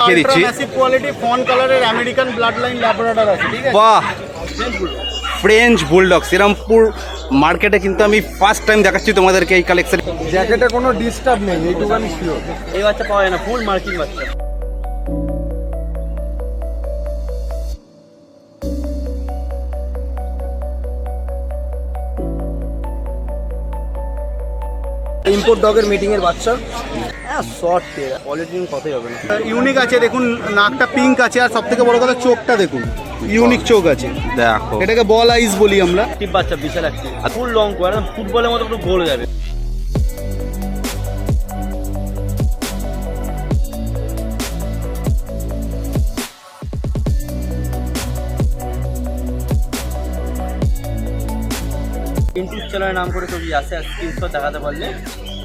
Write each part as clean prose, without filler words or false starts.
দেখিয়ে দিচ্ছি। Massive quality von কালারের আমেরিকান ব্লাড লাইন ল্যাব্রাডর আছে, ঠিক আছে? বাহ, ফ্রেঞ্চ বুলডগ শ্রীরামপুর মার্কেটে কিন্তু আমি ফার্স্ট টাইম দেখাচ্ছি তোমাদেরকে এই কালেকশন। জ্যাকেটে কোনো ডিস্টার্ব নেই, এইটুকানি শিওর। এই বাচ্চা পাওয়া যায় না, ফুল মার্কিং বাচ্চা। ইম্পোর্ট ডগের মিটিং এর বাচ্চা। হ্যাঁ, শর্ট কোয়ালিটি কথাই হবে না। ইউনিক আছে, দেখুন নাকটা পিঙ্ক আছে, আর সব থেকে বড় কথা চোখটা দেখুন, ইউনিক চোখ আছে। দেখো, এটাকে বল আইস বলি আমরা। টিপ বাচ্চা বিশাল অ্যাক্টিভ, ফুল লং করে একদম ফুটবলের মতো পুরো গোল যাবে। কিন্তু চ্যানেলের নাম করে ছবি আসে, আর স্ক্রিনশট দেখাতে পারলে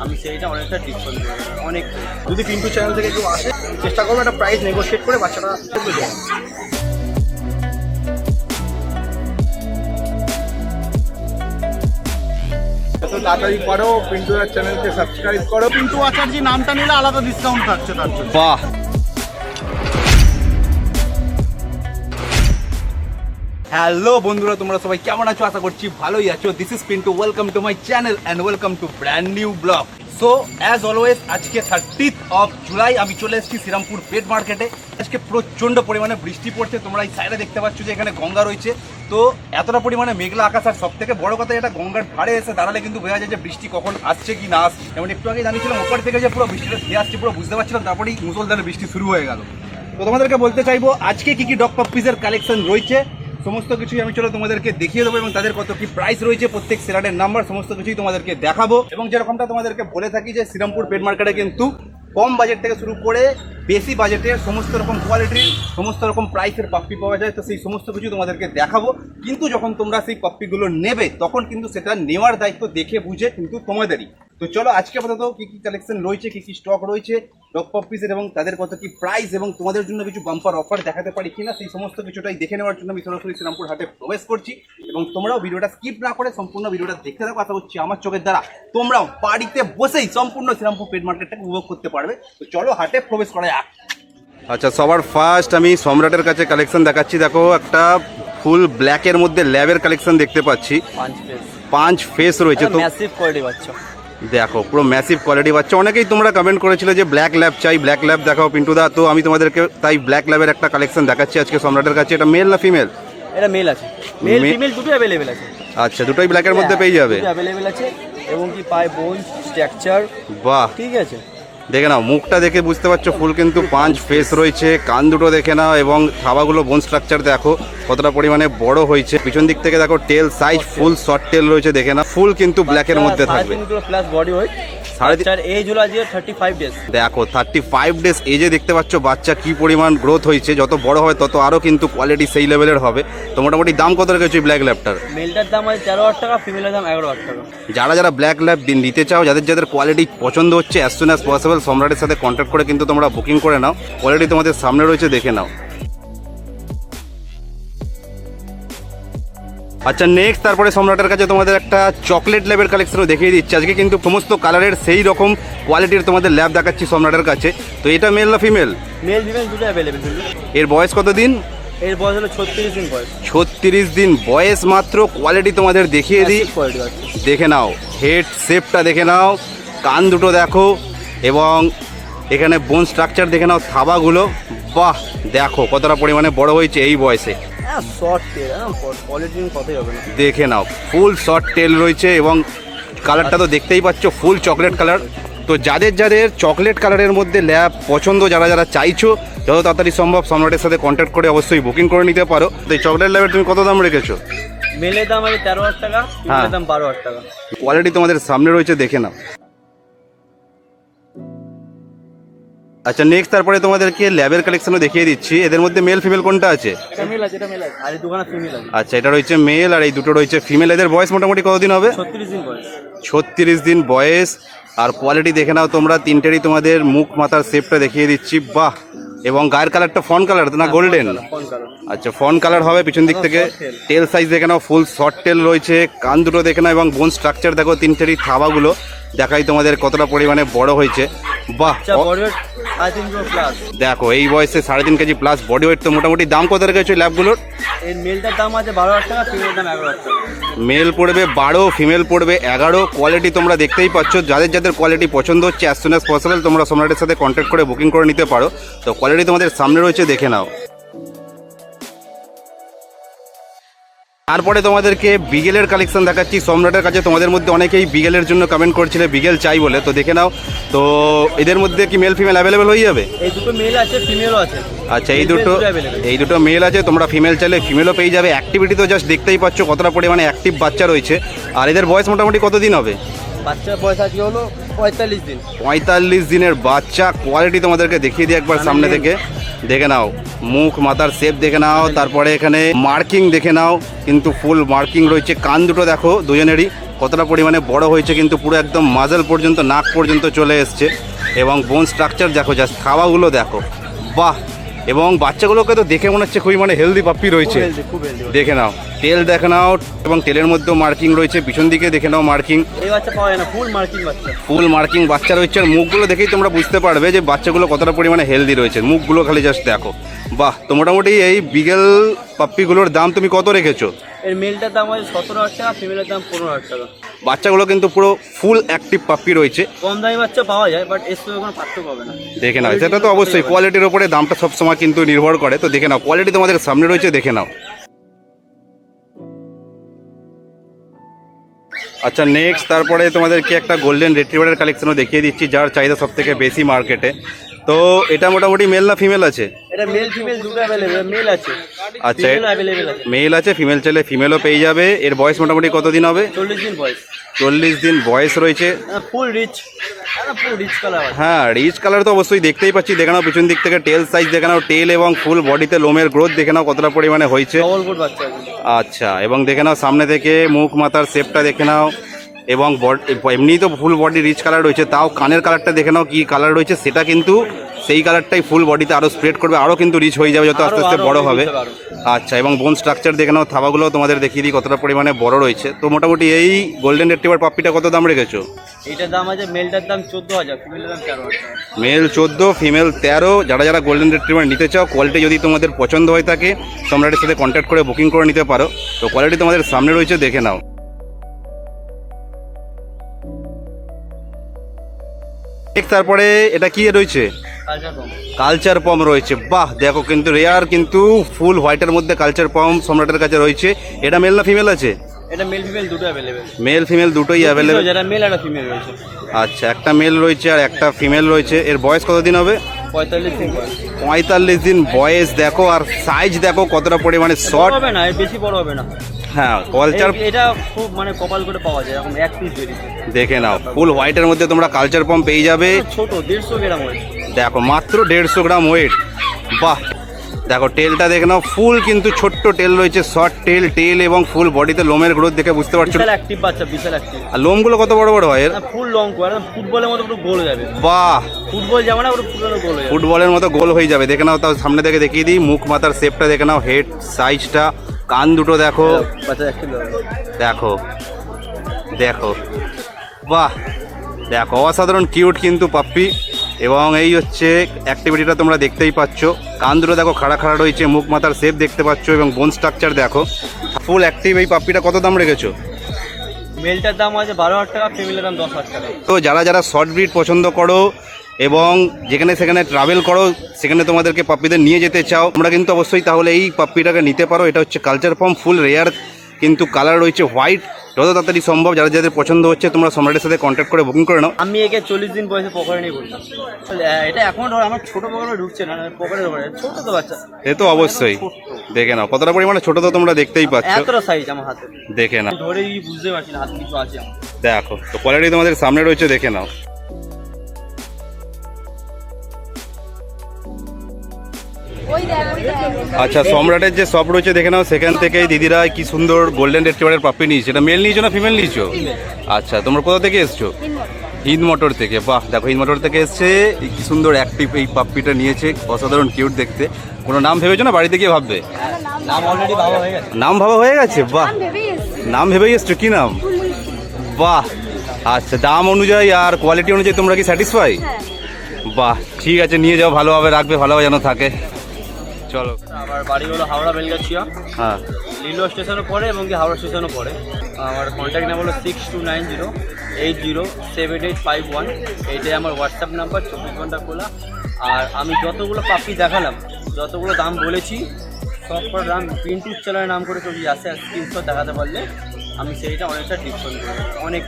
আমি সেইটা অনেকটা ডিসকাউন্ট দেবো, অনেক। যদি পিন্টু চ্যানেল থেকে কেউ আসে, চেষ্টা করবো একটা প্রাইস নেগোশিয়েট করে বাচ্চাটা দেবো। তাড়াতাড়ি করো, পিন্টু চ্যানেলকে সাবস্ক্রাইব করো। পিন্টু আচার্য নামটা নিলে আলাদা ডিসকাউন্ট থাকছে তার জন্য। বাহ। হ্যালো বন্ধুরা, তোমরা সবাই কেমন আছো? আশা করছি ভালোই আছো। This is Pintu, welcome to my channel and welcome to brand new blog. So as always আজকে 30th অফ জুলাই আমি চলে এসেছি শ্রীরামপুর পেট মার্কেটে। আজকে প্রচণ্ড পরিমাণে বৃষ্টি পড়ছে, তোমরা এই সাইডে দেখতে পাচ্ছ যে এখানে গঙ্গা রয়েছে। তো এতটা পরিমাণে মেঘলা আকাশ, আর সব থেকে বড় কথা এটা গঙ্গার ধারে এসে দাঁড়ালে কিন্তু বোঝা যায় যে বৃষ্টি কখন আসছে কি না আসছে। যেমন একটু আগে জানিয়েছিলাম ওপর থেকে যে পুরো বৃষ্টিটা ধেয়ে আসছে, পুরো বুঝতে পারছিলাম, তারপরেই মুষলধারে বৃষ্টি শুরু হয়ে গেল। তো তোমাদেরকে বলতে চাইবো আজকে কি কি ডগ পাপ্পিজের কালেকশন রয়েছে, সমস্ত কিছুই আমি চলো তোমাদেরকে দেখিয়ে দেবো, এবং তাদের কত কি প্রাইস রয়েছে, প্রত্যেক সেলারের নাম্বার, সমস্ত কিছুই তোমাদেরকে দেখাবো। এবং যেরকমটা তোমাদেরকে বলে থাকি যে শ্রীরামপুর পেট মার্কেটে কিন্তু কম বাজেট থেকে শুরু করে বেশি বাজেটের সমস্ত রকম কোয়ালিটির সমস্ত রকম প্রাইসের পাপ্পি পাওয়া যায়। তো সেই সমস্ত কিছু তোমাদেরকে দেখাবো, কিন্তু যখন তোমরা সেই পাপ্পিগুলো নেবে তখন কিন্তু সেটা নেওয়ার দায়িত্ব দেখে বুঝে কিন্তু তোমাদেরই। তো চলো আজকে আপাতত কি কি কালেকশন রয়েছে, কি কি স্টক রয়েছে ডগ পাপ্পিসের, এবং তাদের কত কি প্রাইস, এবং তোমাদের জন্য কিছু বাম্পার অফার দেখাতে পারি কিনা, সেই সমস্ত কিছুটাই দেখে নেওয়ার জন্য আমি সরাসরি শ্রীরামপুর হাটে প্রবেশ করছি। এবং তোমরাও ভিডিওটা স্কিপ না করে সম্পূর্ণ ভিডিওটা দেখতে থাকো। আশা করছি আমার চোখের দ্বারা তোমরাও বাড়িতে বসেই সম্পূর্ণ শ্রীরামপুর পেট মার্কেটটাকে উপভোগ করতে পারবে। তো চলো হাটে প্রবেশ করা যাক। আচ্ছা, সবার ফার্স্ট আমি সম্রাটের কাছে কালেকশন দেখাচ্ছি। দেখো, একটা ফুল ব্ল্যাকের মধ্যে ল্যাবের কালেকশন দেখতে পাচ্ছি। 5 ফেস রয়েছে। তো ম্যাসিভ কোয়ালিটি বাচ্চা, দেখো পুরো ম্যাসিভ কোয়ালিটি বাচ্চা। অনেকেই তোমরা কমেন্ট করেছিলে যে ব্ল্যাক ল্যাব চাই, ব্ল্যাক ল্যাব দেখাও পিন্টুদা। তো আমি তোমাদেরকে তাই ব্ল্যাক ল্যাবের একটা কালেকশন দেখাচ্ছি আজকে সম্রাটের কাছে। এটা মেল না ফিমেল? এটা মেল আছে, মেল ফিমেল দুটোই অ্যাভেলেবেল আছে। আচ্ছা, দুটোই ব্ল্যাকের মধ্যে পেয়ে যাবে, অ্যাভেলেবেল আছে। এবং কি পায় বোনস স্ট্রাকচার, বাহ ঠিক আছে। দেখে নাও, মুখটা দেখে বুঝতে পারছো ফুল কিন্তু 5 ফেস রয়েছে। কান দুটো দেখে নাও, এবং থাবাগুলো বোন স্ট্রাকচার দেখো কতটা পরিমাণে বড় হয়েছে। পিছন দিক থেকে দেখো টেল সাইজ ফুল শর্ট টেল রয়েছে, দেখে না ফুল কিন্তু ব্ল্যাকের মধ্যে থাকবে। প্লাস বডি ওয়েট, এজ হলো আজকে 35 ডেজ। দেখো 35 ডেজ এজে দেখতে পাচ্ছ বাচ্চা কি পরিমাণ গ্রোথ হয়েছে। যত বড় হয় তত আরো কিন্তু কোয়ালিটি সেই লেভেলের হবে। তো মোটামুটি দাম কত রেখেছো ব্ল্যাক ল্যাবটার? মেলটার দাম আছে 13,000 টাকা, ফিমেলের দাম 11,000 টাকা। যারা যারা ব্ল্যাক ল্যাব নিতে চাও, যাদের যাদের কোয়ালিটি পছন্দ হচ্ছে, অ্যাজ সুন অ্যাজ পসিবল সম্রাটের সাথে কন্ট্যাক্ট করে কিন্তু তোমরা বুকিং করে নাও। কোয়ালিটি তোমাদের সামনে রয়েছে, দেখে নাও। আচ্ছা, নেক্সট তারপরে সম্রাটের কাছে তোমাদের একটা চকলেট ল্যাবের কালেকশনও দেখিয়ে দিচ্ছি। আজকে কিন্তু সমস্ত কালারের সেই রকম কোয়ালিটির তোমাদের ল্যাব দেখাচ্ছি সম্রাটের কাছে। তো এটা মেল না ফিমেল? মেল ফিমেল দুটো অ্যাভেলেবেল। এর বয়স কত দিন? এর বয়স হলো 36 দিন বয়স। 36 দিন বয়স মাত্র। কোয়ালিটি তোমাদের দেখিয়ে দিই, দেখে নাও। হেড শেপটা দেখে নাও, কান দুটো দেখো, এবং এখানে বোন স্ট্রাকচার দেখে নাও, থাবাগুলো বাহ দেখো কতটা পরিমাণে বড় হয়েছে এই বয়সে। শর্ট টেল, কোয়ালিটি কথাই হবে না। দেখে নাও ফুল শর্ট টেল রয়েছে, এবং কালারটা তো দেখতেই পাচ্ছ ফুল চকলেট কালার। তো যাদের যাদের চকলেট কালারের মধ্যে ল্যাব পছন্দ, যারা যারা চাইছো, যত তাড়াতাড়ি সম্ভব সম্রাটের সাথে কন্ট্যাক্ট করে অবশ্যই বুকিং করে নিতে পারো। তো এই চকলেট ল্যাবের তুমি কত দাম রেখেছো? মেলের দাম আছে 13,000 টাকা, ফিমেলের দাম 12,000 টাকা। কোয়ালিটি তোমাদের সামনে রয়েছে, দেখে নাও। আচ্ছা, নেক্সট তারপরে তোমাদেরকে ল্যাবের কালেকশনও দেখিয়ে দিচ্ছি। এদের মধ্যে মেল ফিমেল কোনটা আছে? এটা মেল আছে, এটা মেল আছে, আর এই দুখানা ফিমেল আছে। আচ্ছা, এটা রয়েছে মেল আর এই দুটো রয়েছে ফিমেল। এদের বয়স মোটামুটি কতদিন হবে? 36 দিন বয়স। 36 দিন বয়স। আর কোয়ালিটি দেখে নাও তোমরা, তিনটেরই তোমাদের মুখ মাথার শেপটা দেখিয়ে দিচ্ছি, বাহ। এবং গায়ের কালারটা ফন কালার না গোল্ডেন? আচ্ছা, ফন কালার হবে। পিছন দিক থেকে টেল সাইজ দেখে নাও, ফুল শর্ট টেল রয়েছে। কান দুটো দেখে নাও, এবং বোন স্ট্রাকচার দেখো, তিনটেরই থাবাগুলো দেখাই তোমাদের কতটা পরিমাণে বড় হয়েছে, বাহ। 3.5 প্লাস। দেখো এই বয়সে 3.5 কেজি প্লাস বডি ওয়েট, তো মোটামুটি দাম কত রেখেছো ল্যাবগুলোর? এর মেলটার দাম আছে 12,000 টাকা, ফিমেলের দাম 11,000 টাকা। মেল পড়বে 12, ফিমেল পড়বে 11। কোয়ালিটি তোমরা দেখতেই পাচ্ছ, যাদের যাদের কোয়ালিটি পছন্দ হচ্ছে অ্যাজ সুন অ্যাজ পসিবল তোমরা সম্রাটের সাথে কন্ট্যাক্ট করে বুকিং করে নিতে পারো। তো কোয়ালিটি তোমাদের সামনে রয়েছে, দেখে নাও। তারপরে তোমাদেরকে বিগেলের কালেকশন দেখাচ্ছি সম্রাটের কাছে। তোমাদের মধ্যে অনেকেই বিগেলের জন্য কমেন্ট করছিলে বিগেল চাই বলে, তো দেখে নাও। তো এদের মধ্যে কি মেল ফিমেল অ্যাভেলেবেল হয়ে যাবে? এই দুটো মেল আছে, ফিমেলও আছে। আচ্ছা, এই দুটো মেল আছে, তোমরা ফিমেল চাইলে ফিমেলও পেয়ে যাবে। অ্যাক্টিভিটি তো জাস্ট দেখতেই পাচ্ছ কতটা পরিমাণে অ্যাক্টিভ বাচ্চা রয়েছে। আর এদের বয়স মোটামুটি কতদিন হবে? বাচ্চার বয়স আজকে হলো 45 দিন। 45 দিনের বাচ্চা। কোয়ালিটি তোমাদেরকে দেখিয়ে দিই একবার সামনে থেকে, দেখে নাও। মুখ মাথার শেপ দেখে নাও, তারপরে এখানে মার্কিং দেখে নাও, কিন্তু ফুল মার্কিং রয়েছে। কান দুটো দেখো দুজনেরই কতটা পরিমাণে বড় হয়েছে, কিন্তু পুরো একদম মাজল পর্যন্ত, নাক পর্যন্ত চলে এসছে। এবং বোন স্ট্রাকচার দেখো, জাস্ট খাওয়াগুলো দেখো, বাহ। এবং বাচ্চাগুলোকে তো দেখে মনে হচ্ছে খুবই মানে হেলদি পাপ্পি রয়েছে। খুব হেলদি। দেখে নাও টেল দেখে নাও, এবং টেলের মধ্যেও মার্কিং রয়েছে। পিছন দিকে দেখে নাও মার্কিং। এই বাচ্চা পাওয়া যায় না, ফুল মার্কিং বাচ্চা। ফুল মার্কিং বাচ্চা রয়েছে। আর মুখগুলো দেখেই তোমরা বুঝতে পারবে যে বাচ্চাগুলো কতটা পরিমাণে হেলদি রয়েছে। মুখগুলো খালি জাস্ট দেখো, বাহ। তো মোটামুটি এই বিগেল পাপ্পিগুলোর দাম তুমি কত রেখেছো? এর মেলটার দাম আছে 17,000 টাকা, ফিমেলের দাম 15,000 টাকা। বাচ্চাগুলো কিন্তু পুরো ফুল অ্যাক্টিভ পাপ্পি রয়েছে। কম দামি বাচ্চা পাওয়া যায়, বাট এর সঙ্গে কোনো পার্থক্য হবে না। দেখে নাও, সেটা তো অবশ্যই কোয়ালিটির ওপরে দামটা সবসময় কিন্তু নির্ভর করে। তো দেখে নাও, কোয়ালিটি তোমাদের সামনে রয়েছে, দেখে নাও। আচ্ছা নেক্সট, তারপরে তোমাদেরকে একটা গোল্ডেন রিট্রিভারের কালেকশনও দেখিয়ে দিচ্ছি, যার চাহিদা সব থেকে বেশি মার্কেটে। তো এটা মোটামুটি মেল না ফিমেল আছে? এটা মেল ফিমেল দুটো অ্যাভেলেবেল। মেল আছে, আচ্ছা, ফিমেল অ্যাভেলেবেল আছে। মেল আছে, ফিমেল চাইলে ফিমেলও পেয়ে যাবে। এর বয়স মোটামুটি কতদিন হবে? 40 দিন বয়স। 40 দিন বয়স রয়েছে। ফুল রিচ, ফুল রিচ কালার। হ্যাঁ, রিচ কালার তো অবশ্যই দেখতেই পাচ্ছি। দেখে নাও পিছন দিক থেকে টেল সাইজ দেখে নাও, টেল এবং ফুল বডিতে লোমের গ্রোথ দেখে নাও কতটা পরিমাণে হয়েছে। ডবল কোট বাচ্চা আছে। আচ্ছা, এবং দেখে নাও সামনে থেকে মুখ মাথার শেপটা দেখে নাও। এবং এমনিই তো ফুল বডি রিচ কালার রয়েছে, তাও কানের কালারটা দেখে নাও কি কালার রয়েছে। সেটা কিন্তু সেই কালারটাই ফুল বডিতে আরও স্প্রেড করবে, আরও কিন্তু রিচ হয়ে যাবে যত আস্তে আস্তে বড় হবে। আচ্ছা, এবং বোন স্ট্রাকচার দেখে নাও, থাবাগুলো তোমাদের দেখিয়ে দিই কতটা পরিমাণে বড় রয়েছে। তো মোটামুটি এই গোল্ডেন রিট্রিভার পাপ্পিটা কত দাম রেখেছো? এইটার দাম আছে, মেলটার দাম 14,000, ফিমেলের দাম 13,000 টাকা। Male 14, female 13। যারা যারা গোল্ডেন রিট্রিভার নিতে চাও, কোয়ালিটি যদি তোমাদের পছন্দ হয়ে থাকে সম্রাটের সাথে কন্ট্যাক্ট করে বুকিং করে নিতে পারো। তো কোয়ালিটি তোমাদের সামনে রয়েছে, দেখে নাও। তারপরে এটা কি রয়েছে? কালচার পম রয়েছে, বাহ। দেখো কিন্তু রেয়ার, কিন্তু ফুল হোয়াইটের মধ্যে কালচার পম সম্রাটের কাছে রয়েছে। এটা মেল না ফিমেল আছে? এটা মেল ফিমেল দুটো অ্যাভেলেবেল। মেল ফিমেল দুটোই অ্যাভেলেবেল। যেটা মেল আর ফিমেল রয়েছে। আচ্ছা, একটা মেল রয়েছে আর একটা ফিমেল রয়েছে। এর বয়স কতদিন হবে? 45 দিন বয়স। 45 দিন বয়স। দেখো আর সাইজ দেখো কতটা পরিমাণে শর্ট হবে না, এর বেশি বড় হবে না। হ্যাঁ, কালচার এটা খুব মানে কপাল করে পাওয়া যায়, এরকম এক পিস বেরিয়েছে। দেখে নাও, ফুল হোয়াইটের মধ্যে তোমরা কালচার পম পেয়ে যাবে। ছোট 150 গ্রাম ওয়েট। দেখো মাত্র 150 গ্রাম ওয়েট, বাহ। দেখো টেলটা দেখে নাও, ফুল কিন্তু ছোট্ট টেল রয়েছে, শর্ট টেল। টেল এবং ফুল বডিতে লোমের গ্রোথ দেখে বুঝতে পারছো। বিশাল অ্যাক্টিভ বাচ্চা, বিশাল অ্যাক্টিভ। আর লোমগুলো কত বড় বড় হয় এর? ফুল লং করে, ফুটবলের মতো পুরো গোল হয়ে যাবে। বাহ, ফুটবল যেমন না, পুরো ফুটবলের গোল হয়ে যাবে। ফুটবলের মতো গোল হয়ে যাবে। দেখে নাও, তাও সামনে থেকে দেখিয়ে দিই মুখ মাথার শেপটা দেখে নাও, হেড সাইজটা, কান দুটো দেখো, বাচ্চা অ্যাক্টিভ হবে। দেখো দেখো, বাহ। দেখো অসাধারণ কিউট কিন্তু পাপ্পি। এবং এই হচ্ছে অ্যাক্টিভিটিটা তোমরা দেখতেই পাচ্ছ। কান দুটো দেখো খাড়া খাড়া রয়েছে, মুখ মাথার শেপ দেখতে পাচ্ছ, এবং বোন স্ট্রাকচার দেখো, ফুল অ্যাক্টিভ। এই পাপ্পিটা কত দাম রেখেছো? মেলটার দাম আছে 12,000 টাকা, ফিমেলের দাম 10,000 টাকা। তো যারা যারা শর্ট ব্রিড পছন্দ করো এবং যেখানে সেখানে ট্রাভেল করো, সেখানে তোমাদেরকে পাপ্পিদের নিয়ে যেতে চাও, তোমরা কিন্তু অবশ্যই তাহলে এই পাপ্পিটাকে নিতে পারো। এটা হচ্ছে কালচার ফর্ম, ফুল রেয়ার, কিন্তু কালার রয়েছে হোয়াইট। যত তাড়াতাড়ি সম্ভব যারা যাদের পছন্দ হচ্ছে তোমরা সম্রাটের সাথে কন্ট্যাক্ট করে বুকিং করে নাও। আমি একে 40 দিন বয়সে পকেটে নিয়ে বললাম, এটা এখন ধর আমার ছোট পকেটে ঢুকছে না, পকেটের উপরে ছোট তো বাচ্চা। এ তো অবশ্যই দেখে নাও কতটা পরিমাণে ছোট, তো তোমরা দেখতেই পাচ্ছ। এতটা সাইজ আমার হাতে, দেখে নাও, ধরেই বুঝতে পারছি না হাতে কিছু আছে আমার। দেখো তো কোয়ালিটি তোমাদের সামনে রয়েছে, দেখে নাও। আচ্ছা, সম্রাটের যে শপ রয়েছে দেখে নাও, সেখান থেকে দিদিরা কি সুন্দর গোল্ডেন রিট্রিভারের পাপ্পি নিয়েছে। এটা মেল নিয়েছো না ফিমেল নিয়েছো? আচ্ছা, তোমরা কোথা থেকে এসছো? হিন্দ মোটর থেকে, বাহ। দেখো হিন্দ মোটর থেকে এসছে, কি সুন্দর অ্যাক্টিভ এই পাপ্পিটা নিয়েছে, অসাধারণ কিউট দেখতে। কোনো নাম ভেবেছো না বাড়িতে গিয়ে ভাববে? নাম অলরেডি ভাবা হয়ে গেছে। নাম ভাবা হয়ে গেছে, বাহ। নাম ভেবেই এসছো, কি নাম? বাহ। আচ্ছা, দাম অনুযায়ী আর কোয়ালিটি অনুযায়ী তোমরা কি স্যাটিসফাই? বাহ, ঠিক আছে, নিয়ে যাও, ভালোভাবে রাখবে, ভালোভাবে যেন থাকে। চলো। আমার বাড়ি হলো হাওড়া বেলগাছিয়া, হ্যাঁ, লিলো স্টেশনও পড়ে এবং কি হাওড়া স্টেশনও পড়ে। আমার কন্ট্যাক্ট নাম্বার হলো 6290807851। এইটাই আমার হোয়াটসঅ্যাপ নাম্বার, 24 ঘন্টা খোলা। আর আমি যতগুলো পাপি দেখালাম, যতগুলো দাম বলেছি, সব কটার দাম পিন্টুর চ্যানেলের নাম করে যদি আসে আর স্ক্রিনশট দেখাতে পারলে আমি সেইটা অনেকটা ডিসকাউন্ট দেবো, অনেক।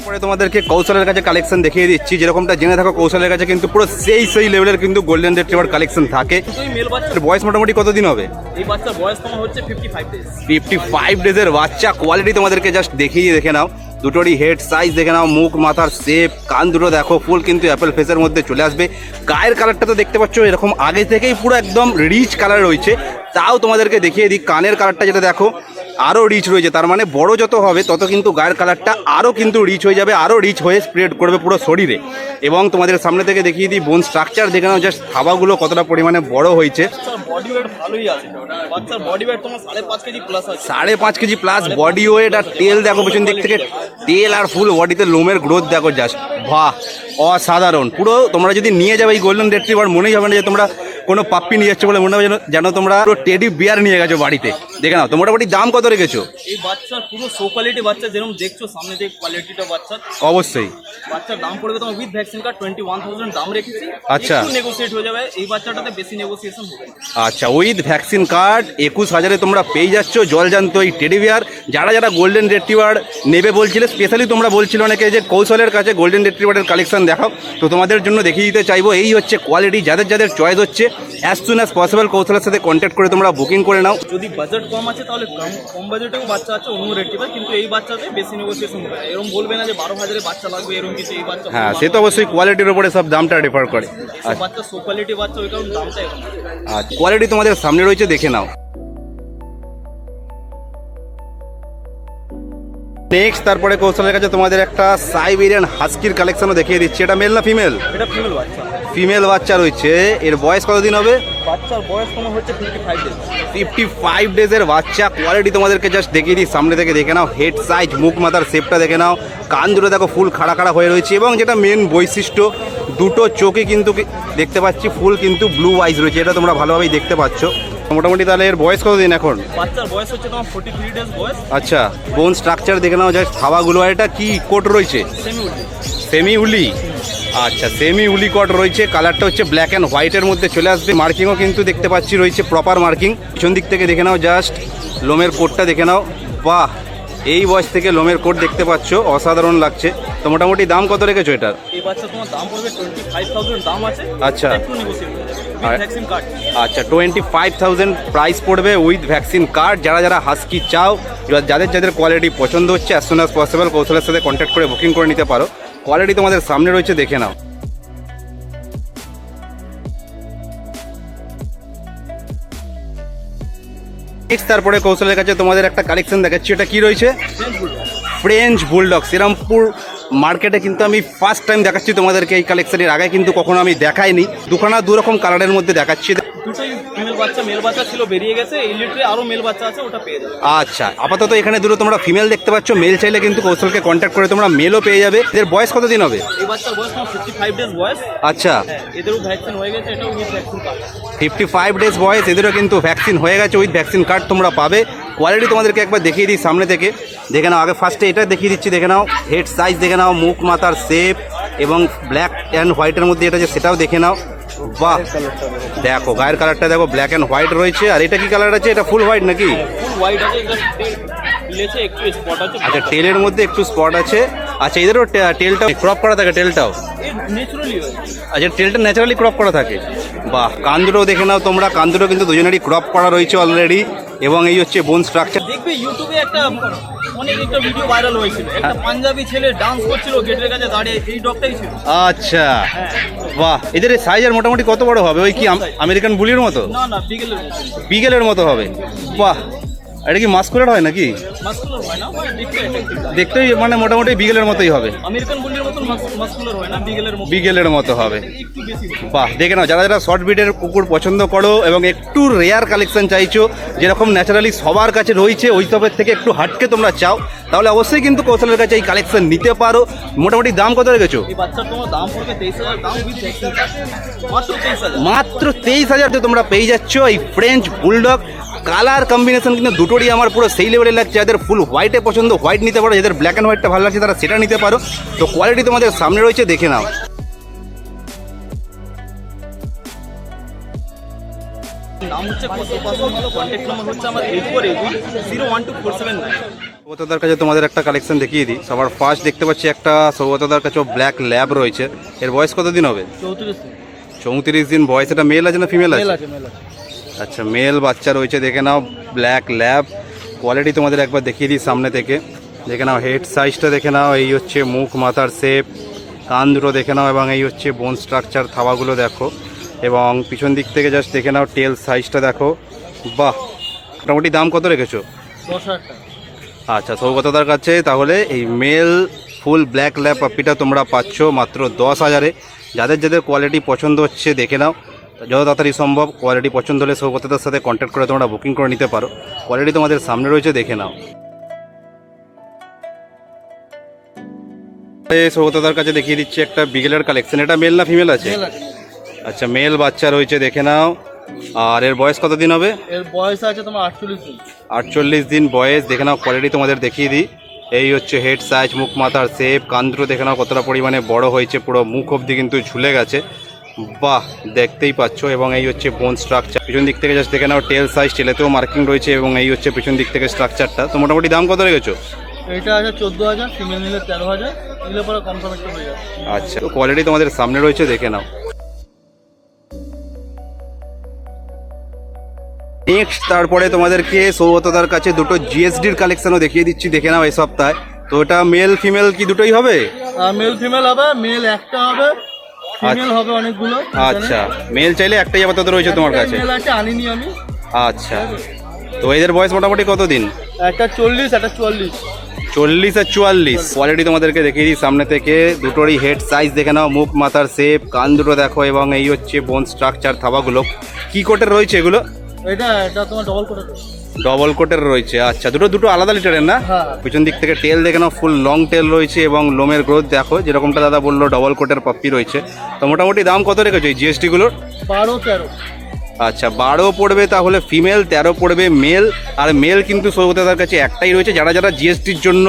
পরে তোমাদেরকে কৌশলের কাছে কালেকশন দেখিয়ে দিচ্ছি। যেরকমটা জেনে থাকো, কৌশলের কাছে কিন্তু পুরো সেই লেভেলের কিন্তু গোল্ডেন রিট্রিভার কালেকশন থাকে। দুটোই মেল বাচ্চা। বয়স মোটামুটি কতদিন হবে? এই বাচ্চার বয়স তোমার হচ্ছে 55 ডেজ। 55 ডেজের বাচ্চা। কোয়ালিটি তোমাদেরকে জাস্ট দেখে নাও, দুটোরই হেড সাইজ দেখে নাও, মুখ মাথার শেপ, কান দুটো দেখো, ফুল কিন্তু অ্যাপেল ফেসের মধ্যে চলে আসবে। গায়ের কালারটা তো দেখতে পাচ্ছ এরকম আগে থেকেই পুরো একদম রিচ কালার রয়েছে। তাও তোমাদেরকে দেখিয়ে দিই, কানের কালারটা যেটা দেখো আরও রিচ রয়েছে। তার মানে বড় যত হবে তত কিন্তু গায়ের কালারটা আরও কিন্তু রিচ হয়ে যাবে, আরও রিচ হয়ে স্প্রেড করবে পুরো শরীরে। এবং তোমাদের সামনে থেকে দেখিয়ে দিই বোন স্ট্রাকচার দেখে নাও, জাস্ট থাবাগুলো কতটা পরিমাণে বড় হয়েছে। বডি ওয়েট ভালোই আছে, বাচ্চার বডি ওয়েট তোমার 5.5 কেজি প্লাস আছে। 5.5 কেজি প্লাস বডি ওয়েট। আর তেল দেখো পেছন দিক থেকে, তেল আর ফুল বডিতে লোমের গ্রোথ দেখো, জাস্ট বাহ, অসাধারণ। পুরো তোমরা যদি নিয়ে যাবে এই গোল্ডেন রিট্রিভার, মনেই হবে না যে তোমরা কোনো পাপ্পি নিয়ে যাচ্ছ বলে, মনে হবে যেন তোমরা পুরো টেডি বিয়ার নিয়ে গেছো বাড়িতে। দেখে নাও তো মোটামুটি দাম কত রেখেছো? এই বাচ্চার পুরো সো কোয়ালিটি বাচ্চা, যেরকম দেখছো সামনে থেকে কোয়ালিটিটা বাচ্চা, অবশ্যই বাচ্চার দাম পড়বে তোমার উইথ ভ্যাকসিন কার্ড 21,000 দাম রেখেছি। আচ্ছা, একটু নেগোসিয়েট হয়ে যাবে, এই বাচ্চাটাতে বেশি নেগোসিয়েশন হবে। আচ্ছা, উইথ ভ্যাকসিন কার্ড 21,000-এ তোমরা পেয়ে যাচ্ছ জলজান্ত এই টেডি বিয়ার। যারা গোল্ডেন রিট্রিভার নেবে বলছিলে, স্পেশালি তোমরা বলছিল অনেকে যে কৌশলের কাছে গোল্ডেন রিট্রিভারের কালেকশন দেখাও, তো তোমাদের জন্য দেখিয়ে দিতে চাইবো। এই হচ্ছে কোয়ালিটি, যাদের চয়েস হচ্ছে অ্যাজ সুন অ্যাজ পসিবল কৌশলের সাথে কন্ট্যাক্ট করে তোমরা বুকিং করে নাও। যদি বাজেট কম আছে তাহলে কম বাজেটেও বাচ্চা আছে অন্য রিট্রিভার, কিন্তু এই বাচ্চাতে বেশি নেগোসিয়েশন হবে। এরকম বলবে না যে 12,000-এ বাচ্চা লাগবে, এরকম কিছু। এই বাচ্চা হ্যাঁ, সে তো অবশ্যই কোয়ালিটির উপরে সব দামটা ডিফার করে। সব বাচ্চা সো কোয়ালিটি বাচ্চা, ওই কারণে দামটা এরকম। আর কোয়ালিটি তোমাদের সামনে রয়েছে, দেখে নাও। নেক্সট তারপরে কৌশলের কাছে তোমাদের একটা সাইবেরিয়ান হাস্কির কালেকশনও দেখিয়ে দিচ্ছি। এটা মেল না ফিমেল? এটা ফিমেল বাচ্চা। ফিমেল বাচ্চা রয়েছে। এর বয়স কতদিন হবে? বাচ্চার বয়স তোমার হচ্ছে 55 ডেজ। 55 ডেজের বাচ্চা। কোয়ালিটি তোমাদেরকে জাস্ট দেখিয়ে দিই, সামনে থেকে দেখে নাও, হেড সাইজ, মুখ মাথার শেপটা দেখে নাও, কান দুটো দেখো ফুল খাড়া হয়ে রয়েছে। এবং যেটা মেন বৈশিষ্ট্য, দুটো চোখে কিন্তু দেখতে পাচ্ছি ফুল কিন্তু ব্লু আইজ রয়েছে, এটা তোমরা ভালোভাবেই দেখতে পাচ্ছ। মোটামুটি তাহলে এর বয়স কতদিন এখন? বাচ্চার বয়স হচ্ছে তোমার 43 ডেজ বয়স। আচ্ছা, বোন স্ট্রাকচার দেখে নাও, জাস্ট খাওয়াগুলো। আর এটা কি কোট রয়েছে? সেমি উলি। আচ্ছা, সেমি উলি কট রয়েছে। কালারটা হচ্ছে ব্ল্যাক অ্যান্ড হোয়াইটের মধ্যে চলে আসবে। মার্কিংও কিন্তু দেখতে পাচ্ছি রয়েছে, প্রপার মার্কিং। পিছন দিক থেকে দেখে নাও, জাস্ট লোমের কোটটা দেখে নাও। বাহ, এই বয়স থেকে লোমের কোট দেখতে পাচ্ছ, অসাধারণ লাগছে। তো মোটামুটি দাম কত রেখেছো এটার? এই বাচ্চা তোমার দাম পড়বে 25,000 দাম আছে। আচ্ছা, একটু নেগোসিয়েট হয়ে যাবে উইথ ভ্যাকসিন কার্ড। আচ্ছা, 25,000 প্রাইস পড়বে উইথ ভ্যাকসিন কার্ড। যারা হাস্কি চাও, যাদের কোয়ালিটি পছন্দ হচ্ছে, অ্যাজ সুন অ্যাজ পসিবল কৌশলের সাথে কন্ট্যাক্ট করে বুকিং করে নিতে পারো। কোয়ালিটি তোমাদের সামনে রয়েছে, দেখে নাও। নেক্সট তারপরে কৌশলের কাছে তোমাদের একটা কালেকশন দেখাচ্ছি। এটা কি রয়েছে? French bulldog. শ্রীরামপুর মার্কেটে কিন্তু আমি ফার্স্ট টাইম দেখাচ্ছি তোমাদেরকে এই কালেকশনের। আগে কিন্তু কখনো আমি দেখাইনি। দুখানা দুরকম কালারের মধ্যে দেখাচ্ছি। দুটোই ফিমেল বাচ্চা, মেল বাচ্চা ছিল বেরিয়ে গেছে, এই লিটারে আরো মেল বাচ্চা আছে, ওটা পেয়ে যাবে। আচ্ছা, আপাতত এখানে দুটো তোমরা ফিমেল দেখতে পাচ্ছ। মেল চাইলে কিন্তু কৌশলকে কন্ট্যাক্ট করে তোমরা মেলও পেয়ে যাবে। এদের বয়স কতদিন হবে? এই বাচ্চার বয়স তোমার 55 ডেজ বয়স। আচ্ছা, এদেরও ভ্যাকসিন হয়ে গেছে, এটাও উইথ ভ্যাকসিন কার্ড। 55 ডেজ বয়স, এদেরও কিন্তু ভ্যাকসিন হয়ে গেছে, উইথ ভ্যাকসিন কার্ড তোমরা পাবে। কোয়ালিটি তোমাদেরকে একবার দেখিয়ে দিই সামনে থেকে, দেখে নাও। আগে ফার্স্টে এটা দেখিয়ে দিচ্ছি, দেখে নাও। হেড সাইজ দেখে নাও, মুখ মাথার শেপ, এবং ব্ল্যাক অ্যান্ড হোয়াইটের মধ্যে এটা যে সেটাও দেখে নাও। বাহ, দেখো গায়ের কালারটা দেখো, ব্ল্যাক অ্যান্ড হোয়াইট রয়েছে। আর এটা কি কালার আছে? এটা ফুল হোয়াইট নাকি? ফুল হোয়াইট আছে, লেছে একটু স্পট আছে। আচ্ছা, টেলের মধ্যে একটু স্পট আছে। আচ্ছা, এদেরও টেলটাও ক্রপ করা থাকে, টেলটাও? ন্যাচারালি হয়। আচ্ছা, টেলটা ন্যাচারালি ক্রপ করা থাকে। বাহ, কান দুটোও দেখে নাও তোমরা, কান দুটো কিন্তু দুজনেরই ক্রপ করা রয়েছে অলরেডি। এবং এই হচ্ছে বোন স্ট্রাকচার। দেখবে ইউটিউবে অনেক একটা ভিডিও ভাইরাল হয়েছিল, একটা পাঞ্জাবি ছেলে ডান্স করছিল গেটের কাছে দাঁড়িয়ে, এই ডগটাই ছিল। আচ্ছা, বাহ, এদের সাইজ আর মোটামুটি কত বড় হবে? ওই কি আমেরিকান বুলির মতো? না, বিগেলের বিগেলের মতো হবে। বাহ, এটা কি মাস্কুলার হয় নাকি? মাস্কুলার হয় না, মানে দেখতেই মানে মোটামুটি বিগেলের মতোই হবে, আমেরিকান বুলের মতন মাস্কুলার হয় না, বিগেলের মতো হবে। একটু বেশি। বাহ, দেখে নাও, যারা যারা শর্ট ব্রিডের কুকুর পছন্দ করো এবং একটু রেয়ার কালেকশন চাইছো, যেরকম ন্যাচারালি সবার কাছে রয়েছে ওই সবের থেকে একটু হাটকে তোমরা চাও, তাহলে অবশ্যই কিন্তু কৌশলের কাছে এই কালেকশন নিতে পারো। মোটামুটি দাম কত রেখেছো? এই বাচ্চার তোমার দাম পড়বে 23,000, দাম উইথ ভ্যাকসিন মাত্র 23,000। মাত্র 23,000-তে তোমরা পেয়ে যাচ্ছ এই ফ্রেঞ্চ বুলডগ। কালার কম্বিনেশন কিন্তু দুটোরই আমার পুরো সেই লেভেলে লাগছে। যাদের ফুল হোয়াইটে পছন্দ হোয়াইট নিতে পারো, যাদের ব্ল্যাক অ্যান্ড হোয়াইটটা ভালো লাগছে তারা সেটা নিতে পারো। তো কোয়ালিটি তোমাদের সামনে রয়েছে, দেখে নাও। নাম হচ্ছে কন্ট্যাক্ট নাম্বার হচ্ছে আমার 8482012479। সৌগতদার কাছে তোমাদের একটা কালেকশন দেখিয়ে দিই। সবার ফার্স্ট দেখতে পাচ্ছি একটা সৌগতদার কাছে ব্ল্যাক ল্যাব রয়েছে। এর বয়স কতদিন হবে? 34 দিন বয়স। এটা মেল আছে না ফিমেল আছে? আচ্ছা, মেল বাচ্চা রয়েছে, দেখে নাও। ব্ল্যাক ল্যাব কোয়ালিটি তোমাদের একবার দেখিয়ে দিই সামনে থেকে। দেখে নাও হেড সাইজটা, দেখে নাও। এই হচ্ছে মুখ মাথার শেপ, কান দুটো দেখে নাও, এবং এই হচ্ছে বোন স্ট্রাকচার, থাবাগুলো দেখো। এবং পিছন দিক থেকে জাস্ট দেখে নাও টেল সাইজটা দেখো। বাহ, মোটামুটি দাম কত রেখেছো? 10,000 টাকা। আচ্ছা, সৌগতদার কাছে তাহলে এই মেল ফুল ব্ল্যাক ল্যাব পাপ্পিটা তোমরা পাচ্ছ মাত্র 10,000-এ। যাদের যাদের কোয়ালিটি পছন্দ হচ্ছে দেখে নাও, যত তাড়াতাড়ি সম্ভব কোয়ালিটি পছন্দ হলে সৌগতদার সাথে কন্ট্যাক্ট করে তোমরা বুকিং করে নিতে পারো। কোয়ালিটি তোমাদের সামনে রয়েছে, দেখে নাও। সৌগতদার কাছে দেখিয়ে দিচ্ছি একটা বিগেলের কালেকশন। এটা মেল না ফিমেল আছে? আচ্ছা, মেল বাচ্চা রয়েছে, দেখে নাও। আর এর বয়স কতদিন হবে? এর বয়স আছে তোমার 48 দিন। 48 দিন বয়স। দেখে নাও কোয়ালিটি তোমাদের দেখিয়ে দিই। এই হচ্ছে হেড সাইজ, মুখ মাথার শেপ, কান দুটো দেখে নাও কতটা পরিমাণে বড় হয়েছে, পুরো মুখ অবধি কিন্তু ঝুলে গেছে। বাহ, দেখতেই পাচ্ছ। এবং এই হচ্ছে বোন স্ট্রাকচার। পিছন দিক থেকে জাস্ট দেখে নাও টেল সাইজ, টেলেতেও মার্কিং রয়েছে, এবং এই হচ্ছে পিছন দিক থেকে স্ট্রাকচারটা। তো মোটামুটি দাম কত রেখেছো? এটা আছে 14,000, ফিমেল নিলে 13,000, নিলে পরে কনফার্ম একটা হয়ে যাবে। আচ্ছা, তো কোয়ালিটি তোমাদের সামনে রয়েছে, দেখে নাও। নেক্সট তারপরে তোমাদেরকে সৌগতদার কাছে দুটো জিএসডির কালেকশনও দেখিয়ে দিচ্ছি, দেখে নাও এই সপ্তাহে। তো এটা মেল ফিমেল কি দুটোই হবে? মেল ফিমেল হবে, মেল একটা হবে, ফিমেল হবে অনেকগুলো। আচ্ছা, মেল চাইলে একটাই আপাতত রয়েছে তোমার কাছে? মেল আছে, আনিনি আমি। আচ্ছা, তো এদের বয়স মোটামুটি কতদিন? একটা 40, একটা 44। 40 আর 44। কোয়ালিটি তোমাদেরকে দেখিয়ে দিই সামনে থেকে। দুটোরই হেড সাইজ দেখে নাও, মুখ মাথার শেপ, কান দুটো দেখো, এবং এই হচ্ছে বোন স্ট্রাকচার, থাবাগুলো কি কোটের রয়েছে এগুলো? এটা তোমার ডবল কোটের। ডবল কোটের রয়েছে। আচ্ছা, দুটো আলাদা লিটারের না? হ্যাঁ। পিছন দিক থেকে টেল দেখে নাও, ফুল লং টেল রয়েছে, এবং লোমের গ্রোথ দেখো, যেরকমটা দাদা বললো ডবল কোটের পাপ্পি রয়েছে। তো মোটামুটি দাম কত রেখেছো এই জিএসটি গুলোর? 12-13। আচ্ছা, 12 পড়বে তাহলে ফিমেল, 13 পড়বে মেল। আর মেল কিন্তু সৌগতদার কাছে একটাই রয়েছে। যারা যারা জিএসটির জন্য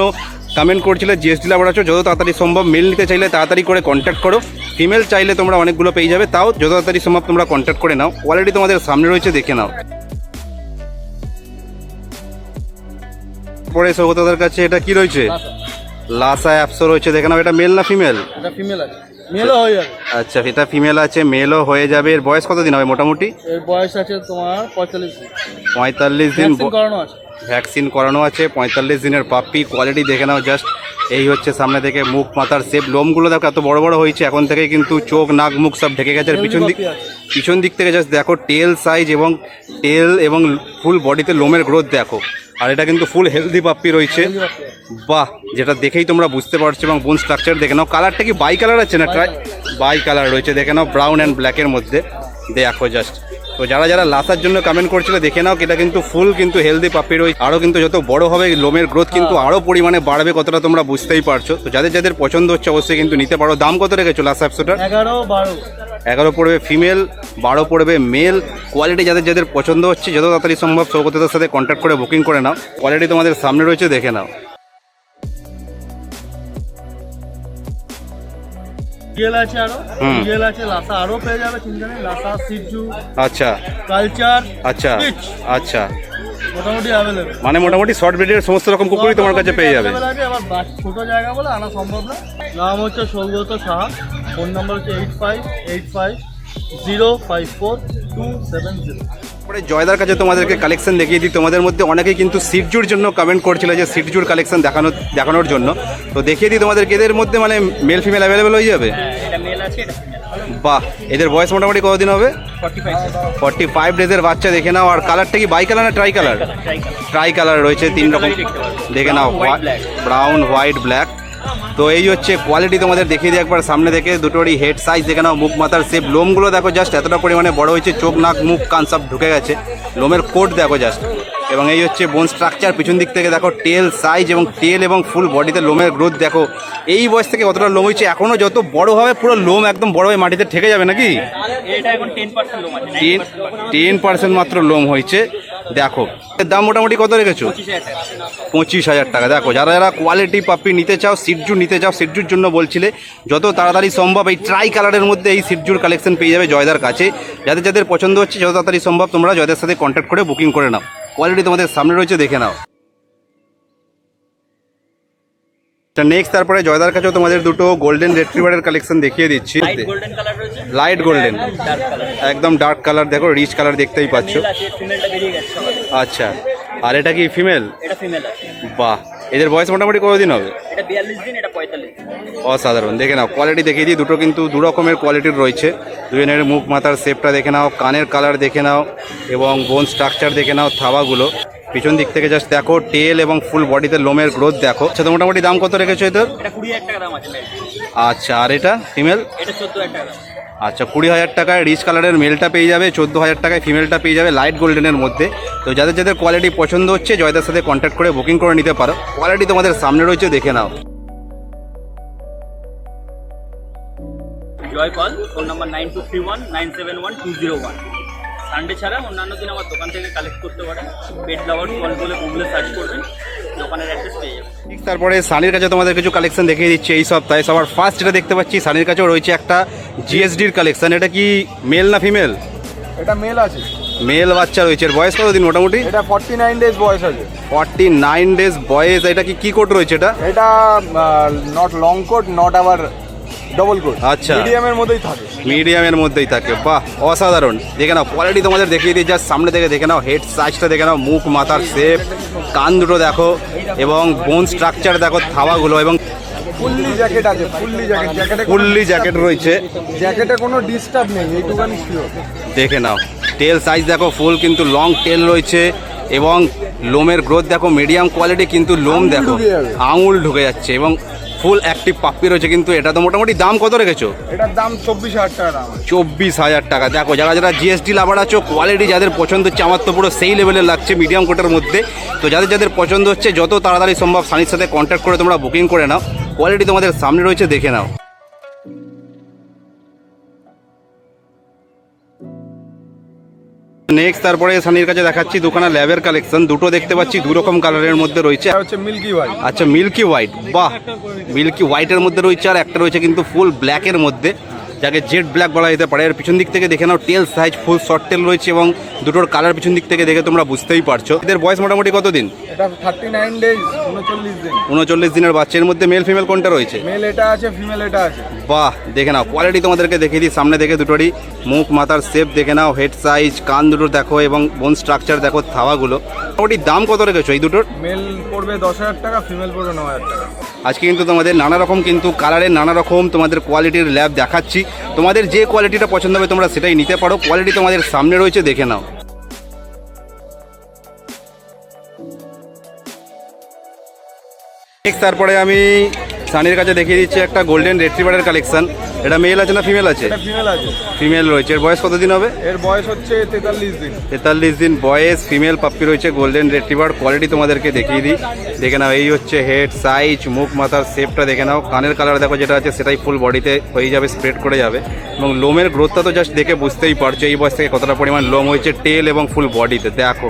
কমেন্ট করছিলে, জিএসটি লাভার আছো, যত তাড়াতাড়ি সম্ভব মেল নিতে চাইলে তাড়াতাড়ি করে কন্ট্যাক্ট করো। ফিমেল চাইলে তোমরা অনেকগুলো পেয়ে যাবে, তাও যত তাড়াতাড়ি সম্ভব তোমরা কন্ট্যাক্ট করে নাও। কোয়ালিটি তোমাদের সামনে রয়েছে, দেখে নাও। পরে সৌগতদার কাছে এটা কি রয়েছে? লাসা অ্যাপসো রয়েছে, দেখে নাও। এটা মেল না ফিমেল? এটা ফিমেল আছে, মেলও হয়ে যাবে। আচ্ছা, এটা ফিমেল আছে, মেলও হয়ে যাবে। এর বয়স কতদিন হবে মোটামুটি? এর বয়স আছে তোমার 45 দিন। 45 দিন ভ্যাকসিন করানো আছে। ভ্যাকসিন করানো আছে। 45 দিনের পাপ্পি। কোয়ালিটি দেখে নাও জাস্ট। এই হচ্ছে সামনে থেকে মুখ মাথার শেপ, লোমগুলো দেখো এত বড় বড় হয়েছে। এখন থেকে কিন্তু চোখ নাক মুখ সব ঢেকে গেছে। আর পিছন দিক থেকে জাস্ট দেখো টেল সাইজ, এবং টেল এবং ফুল বডিতে লোমের গ্রোথ দেখো। আর এটা কিন্তু ফুল হেলদি পাপ্পি রয়েছে। বাহ, যেটা দেখেই তোমরা বুঝতে পারছো। এবং বোন স্ট্রাকচার দেখে নাও। কালারটা কি বাই কালার আছে না? বাই কালার রয়েছে, দেখে নাও। ব্রাউন অ্যান্ড ব্ল্যাকের মধ্যে দেখো জাস্ট। তো যারা যারা লাসার জন্য কমেন্ট করছিল, দেখে নাও এটা কিন্তু ফুল কিন্তু হেলদি পাপ্পি রয়েছে। আরও কিন্তু যত বড় হবে লোমের গ্রোথ কিন্তু আরও পরিমাণে বাড়বে, কতটা তোমরা বুঝতেই পারছো। তো যাদের যাদের পছন্দ হচ্ছে অবশ্যই কিন্তু নিতে পারো। দাম কত রেখেছো লাসা অ্যাপসোটার? 11 পড়বে ফিমেল, 12 পড়বে মেল। কোয়ালিটি যাদের যাদের পছন্দ হচ্ছে যত তাড়াতাড়ি সম্ভব সৌগতদার সাথে কন্ট্যাক্ট করে বুকিং করে নাও। কোয়ালিটি তোমাদের সামনে রয়েছে, দেখে নাও। বিগেল আছে, আরো বিগেল আছে, লাসা আরো পেয়ে যাবে, চিন্তা নেই। লাসা, সিজু, আচ্ছা কালচার, আচ্ছা আচ্ছা, মোটামুটি অ্যাভেলেবল। মানে মোটামুটি শর্ট ব্রিডের সমস্ত রকম কুকুরই তোমার কাছে পেয়ে যাবে। আবার ছোট জায়গা বলে আনা সম্ভব না। নাম হচ্ছে সৌগত সাহা, ফোন নাম্বার হচ্ছে 8585054270। পরে জয়দার কাছে তোমাদেরকে কালেকশন দেখিয়ে দিই। তোমাদের মধ্যে অনেকেই কিন্তু সিটজুর জন্য কমেন্ট করছিল যে সিটজুর কালেকশন দেখানোর জন্য। তো দেখিয়ে দিই তোমাদেরকে। এদের মধ্যে মানে মেল ফিমেল অ্যাভেলেবেল হয়ে যাবে? এটা মেল আছে, এটা ফিমেল। বাহ, এদের বয়স মোটামুটি কতদিন হবে? 45 ডেজের বাচ্চা দেখে নাও। আর কালারটা কি বাই কালার না ট্রাই কালার? ট্রাই কালার রয়েছে, 3 রকম দেখে নাও, ব্রাউন, হোয়াইট, ব্ল্যাক। তো এই হচ্ছে কোয়ালিটি, তোমাদের দেখিয়ে দিই একবার সামনে থেকে। দুটোরই হেড সাইজ দেখে নাও, মুখ মাথার শেপ, লোমগুলো দেখো জাস্ট এতটা পরিমাণে বড় হয়েছে, চোখ নাক মুখ কান সব ঢুকে গেছে, লোমের কোট দেখো জাস্ট। এবং এই হচ্ছে বোন স্ট্রাকচার, পিছন দিক থেকে দেখো টেল সাইজ এবং টেল এবং ফুল বডিতে লোমের গ্রোথ দেখো। এই বয়স থেকে কতটা লোম হয়েছে, এখনও যত বড় হবে পুরো লোম একদম বড় হয়ে মাটিতে ঠেকে যাবে নাকি? এটা এখন 10% লোম আছে, 10% মাত্র লোম হয়েছে। দেখো এর দাম মোটামুটি কত রেখেছো? 25,000 টাকা। দেখো যারা যারা কোয়ালিটি পাপ্পি নিতে চাও, সিটজু নিতে চাও, সিটজুর জন্য বলছিলে, যত তাড়াতাড়ি সম্ভব এই ট্রাই কালারের মধ্যে এই সিটজুর কালেকশন পেয়ে যাবে জয়দার কাছে। যাদের যাদের পছন্দ হচ্ছে যত তাড়াতাড়ি সম্ভব তোমরা জয়দার সাথে কন্ট্যাক্ট করে বুকিং করে নাও। কোয়ালিটি তোমাদের সামনে রয়েছে, দেখে নাও। নেক্সট তারপরে জয়দার কাছেও তোমাদের দুটো গোল্ডেন রিট্রিভারের কালেকশন দেখিয়ে দিচ্ছি। গোল্ডেন কালার রয়েছে, লাইট গোল্ডেন, ডার্ক কালার, একদম ডার্ক কালার, দেখো রিচ কালার দেখতেই পাচ্ছ। মেল আছে, ফিমেলটা বেরিয়ে গেছে আমাদের। আচ্ছা, আর এটা কি ফিমেল? এটা ফিমেল আছে। বাহ, এদের বয়স মোটামুটি কতদিন হবে? এটা 42 দিন, এটা 45 দিন। অসাধারণ, দেখে নাও কোয়ালিটি দেখিয়ে দিই। দুটো কিন্তু দু রকমের কোয়ালিটির রয়েছে। দুজনের মুখ মাথার শেপটা দেখে নাও, কানের কালার দেখে নাও এবং বোন স্ট্রাকচার দেখে নাও, থাবাগুলো পিছন দিক থেকে জাস্ট দেখো, টেল এবং ফুল বডিতে লোমের গ্রোথ দেখো। আচ্ছা, তো মোটামুটি দাম কত রেখেছো এদের? এটা 20,000 টাকা দাম আছে মেল। আচ্ছা, আর এটা ফিমেল? এটা 14,000 টাকা দাম। আচ্ছা, 20,000 টাকায় রিচ কালারের মেলটা পেয়ে যাবে, 14,000 টাকায় ফিমেলটা পেয়ে যাবে লাইট গোল্ডেনের মধ্যে। তো যাদের যাদের কোয়ালিটি পছন্দ হচ্ছে জয়দার সাথে কন্ট্যাক্ট করে বুকিং করে নিতে পারো। কোয়ালিটি তোমাদের সামনে রয়েছে, দেখে নাও। Jaipal, phone number 9231971201। সানডে ছাড়া অন্যান্য দিন আমার দোকান থেকে কালেক্ট করতে পারেন। পেট লাভার কল বলে গুগলে সার্চ করবেন, দোকানের অ্যাড্রেস পেয়ে যাবেন। তারপরে সানির কাছে তোমাদের কিছু কালেকশন দেখিয়ে দিচ্ছি এই সপ্তাহে। সবার ফার্স্ট যেটা দেখতে পাচ্ছি, সানির কাছেও রয়েছে একটা জিএসডির কালেকশন। এটা কি মেল না ফিমেল? এটা মেল আছে, মেল বাচ্চা রয়েছে। এর বয়স কতদিন মোটামুটি? এটা 49 ডেজ বয়স আছে। 49 ডেজ বয়স। এটা কি কোট রয়েছে? এটা এটা নট লং কোট, নট আবার ডবল কোট, আচ্ছা, মিডিয়ামের মধ্যেই থাকে। মিডিয়ামের মধ্যেই থাকে। বাহ, অসাধারণ। দেখে নাও কোয়ালিটি তোমাদের দেখিয়ে দিই, জাস্ট সামনে থেকে দেখে নাও, হেড সাইজটা দেখে নাও, মুখ মাথার শেপ, কান দুটো দেখো এবং বোন স্ট্রাকচার দেখো, থাবাগুলো এবং ফুললি জ্যাকেট আছে, ফুললি জ্যাকেট, জ্যাকেটে ফুললি জ্যাকেট রয়েছে। জ্যাকেটে কোনো ডিস্টার্ব নেই, এইটুকানি শিওর। দেখে নাও টেল সাইজ দেখো, ফুল কিন্তু লং টেল রয়েছে এবং লোমের গ্রোথ দেখো, মিডিয়াম কোয়ালিটি কিন্তু লোম দেখো, আঙুল ঢুকে যাচ্ছে এবং ফুল অ্যাক্টিভ পাপ্পি রয়েছে। কিন্তু এটা তো মোটামুটি দাম কত রেখেছো? এটার দাম 24,000 টাকা দাম। 24,000 টাকা। দেখো যারা যারা জিএসটি লাভার আছো, কোয়ালিটি যাদের পছন্দ হচ্ছে, আমার তো পুরো সেই লেভেলের লাগছে মিডিয়াম কোটের মধ্যে। তো যাদের যাদের পছন্দ হচ্ছে যত তাড়াতাড়ি সম্ভব সানির সাথে কন্ট্যাক্ট করে তোমরা বুকিং করে নাও। কোয়ালিটি তোমাদের সামনে রয়েছে, দেখে নাও। নেক্সট তারপরে সানির কাছে দেখাচ্ছি দুখানা ল্যাবের কালেকশন। দুটো দেখতে পাচ্ছি দু রকম কালারের মধ্যে রয়েছে। এটা হচ্ছে মিল্কি হোয়াইট। আচ্ছা, মিল্কি হোয়াইট। বাহ, মিল্কি হোয়াইটের মধ্যে রয়েছে, আর একটা রয়েছে কিন্তু ফুল ব্ল্যাকের মধ্যে, যাকে জেড ব্ল্যাক বলা যেতে পারে। এর পিছন দিক থেকে দেখে নাও টেল সাইজ, ফুল শর্ট টেল রয়েছে এবং দুটোর কালার পিছন দিক থেকে দেখে তোমরা বুঝতেই পারছো। এদের বয়স মোটামুটি কতদিন? এটা 39 ডেজ, 39 দিন। 39 দিনের বাচ্চা। এর মধ্যে মেল ফিমেল কোনটা রয়েছে? মেল এটা আছে, ফিমেল এটা আছে। বাহ, দেখে নাও কোয়ালিটি তোমাদেরকে দেখিয়ে দিই সামনে থেকে। দুটোরই মুখ মাথার শেপ দেখে নাও, হেড সাইজ, কান দুটো দেখো এবং বোন স্ট্রাকচার দেখো, থাবাগুলো। মোটামুটি দাম কত রেখেছো এই দুটোর? মেল পড়বে 10,000 টাকা, ফিমেল পড়বে 9,000 টাকা। আজকে কিন্তু তোমাদের নানা রকম কিন্তু কালারের নানা রকম তোমাদের কোয়ালিটির ল্যাব দেখাচ্ছি। তোমাদের যে কোয়ালিটিটা পছন্দ হবে তোমরা সেটাই নিতে পারো। কোয়ালিটি তোমাদের সামনে রয়েছে, দেখে নাও। তারপরে আমি সানির কাছে দেখিয়ে দিচ্ছি একটা গোল্ডেন রিট্রিভারের কালেকশন। এটা মেল আছে না ফিমেল আছে? এটা ফিমেল আছে। ফিমেল রয়েছে। এর বয়স কতদিন হবে? এর বয়স হচ্ছে 43 দিন। 43 দিন বয়স, ফিমেল পাপ্পি রয়েছে, গোল্ডেন রিট্রিভার। কোয়ালিটি তোমাদেরকে দেখিয়ে দিই, দেখে নাও। এই হচ্ছে হেড সাইজ, মুখ মাথার শেপটা দেখে নাও, কানের কালার দেখো যেটা আছে সেটাই ফুল বডিতে হয়ে যাবে, স্প্রেড করে যাবে এবং লোমের গ্রোথটা তো জাস্ট দেখে বুঝতেই পারছো এই বয়স থেকে কতটা পরিমাণ লোম হয়েছে টেল এবং ফুল বডিতে। দেখো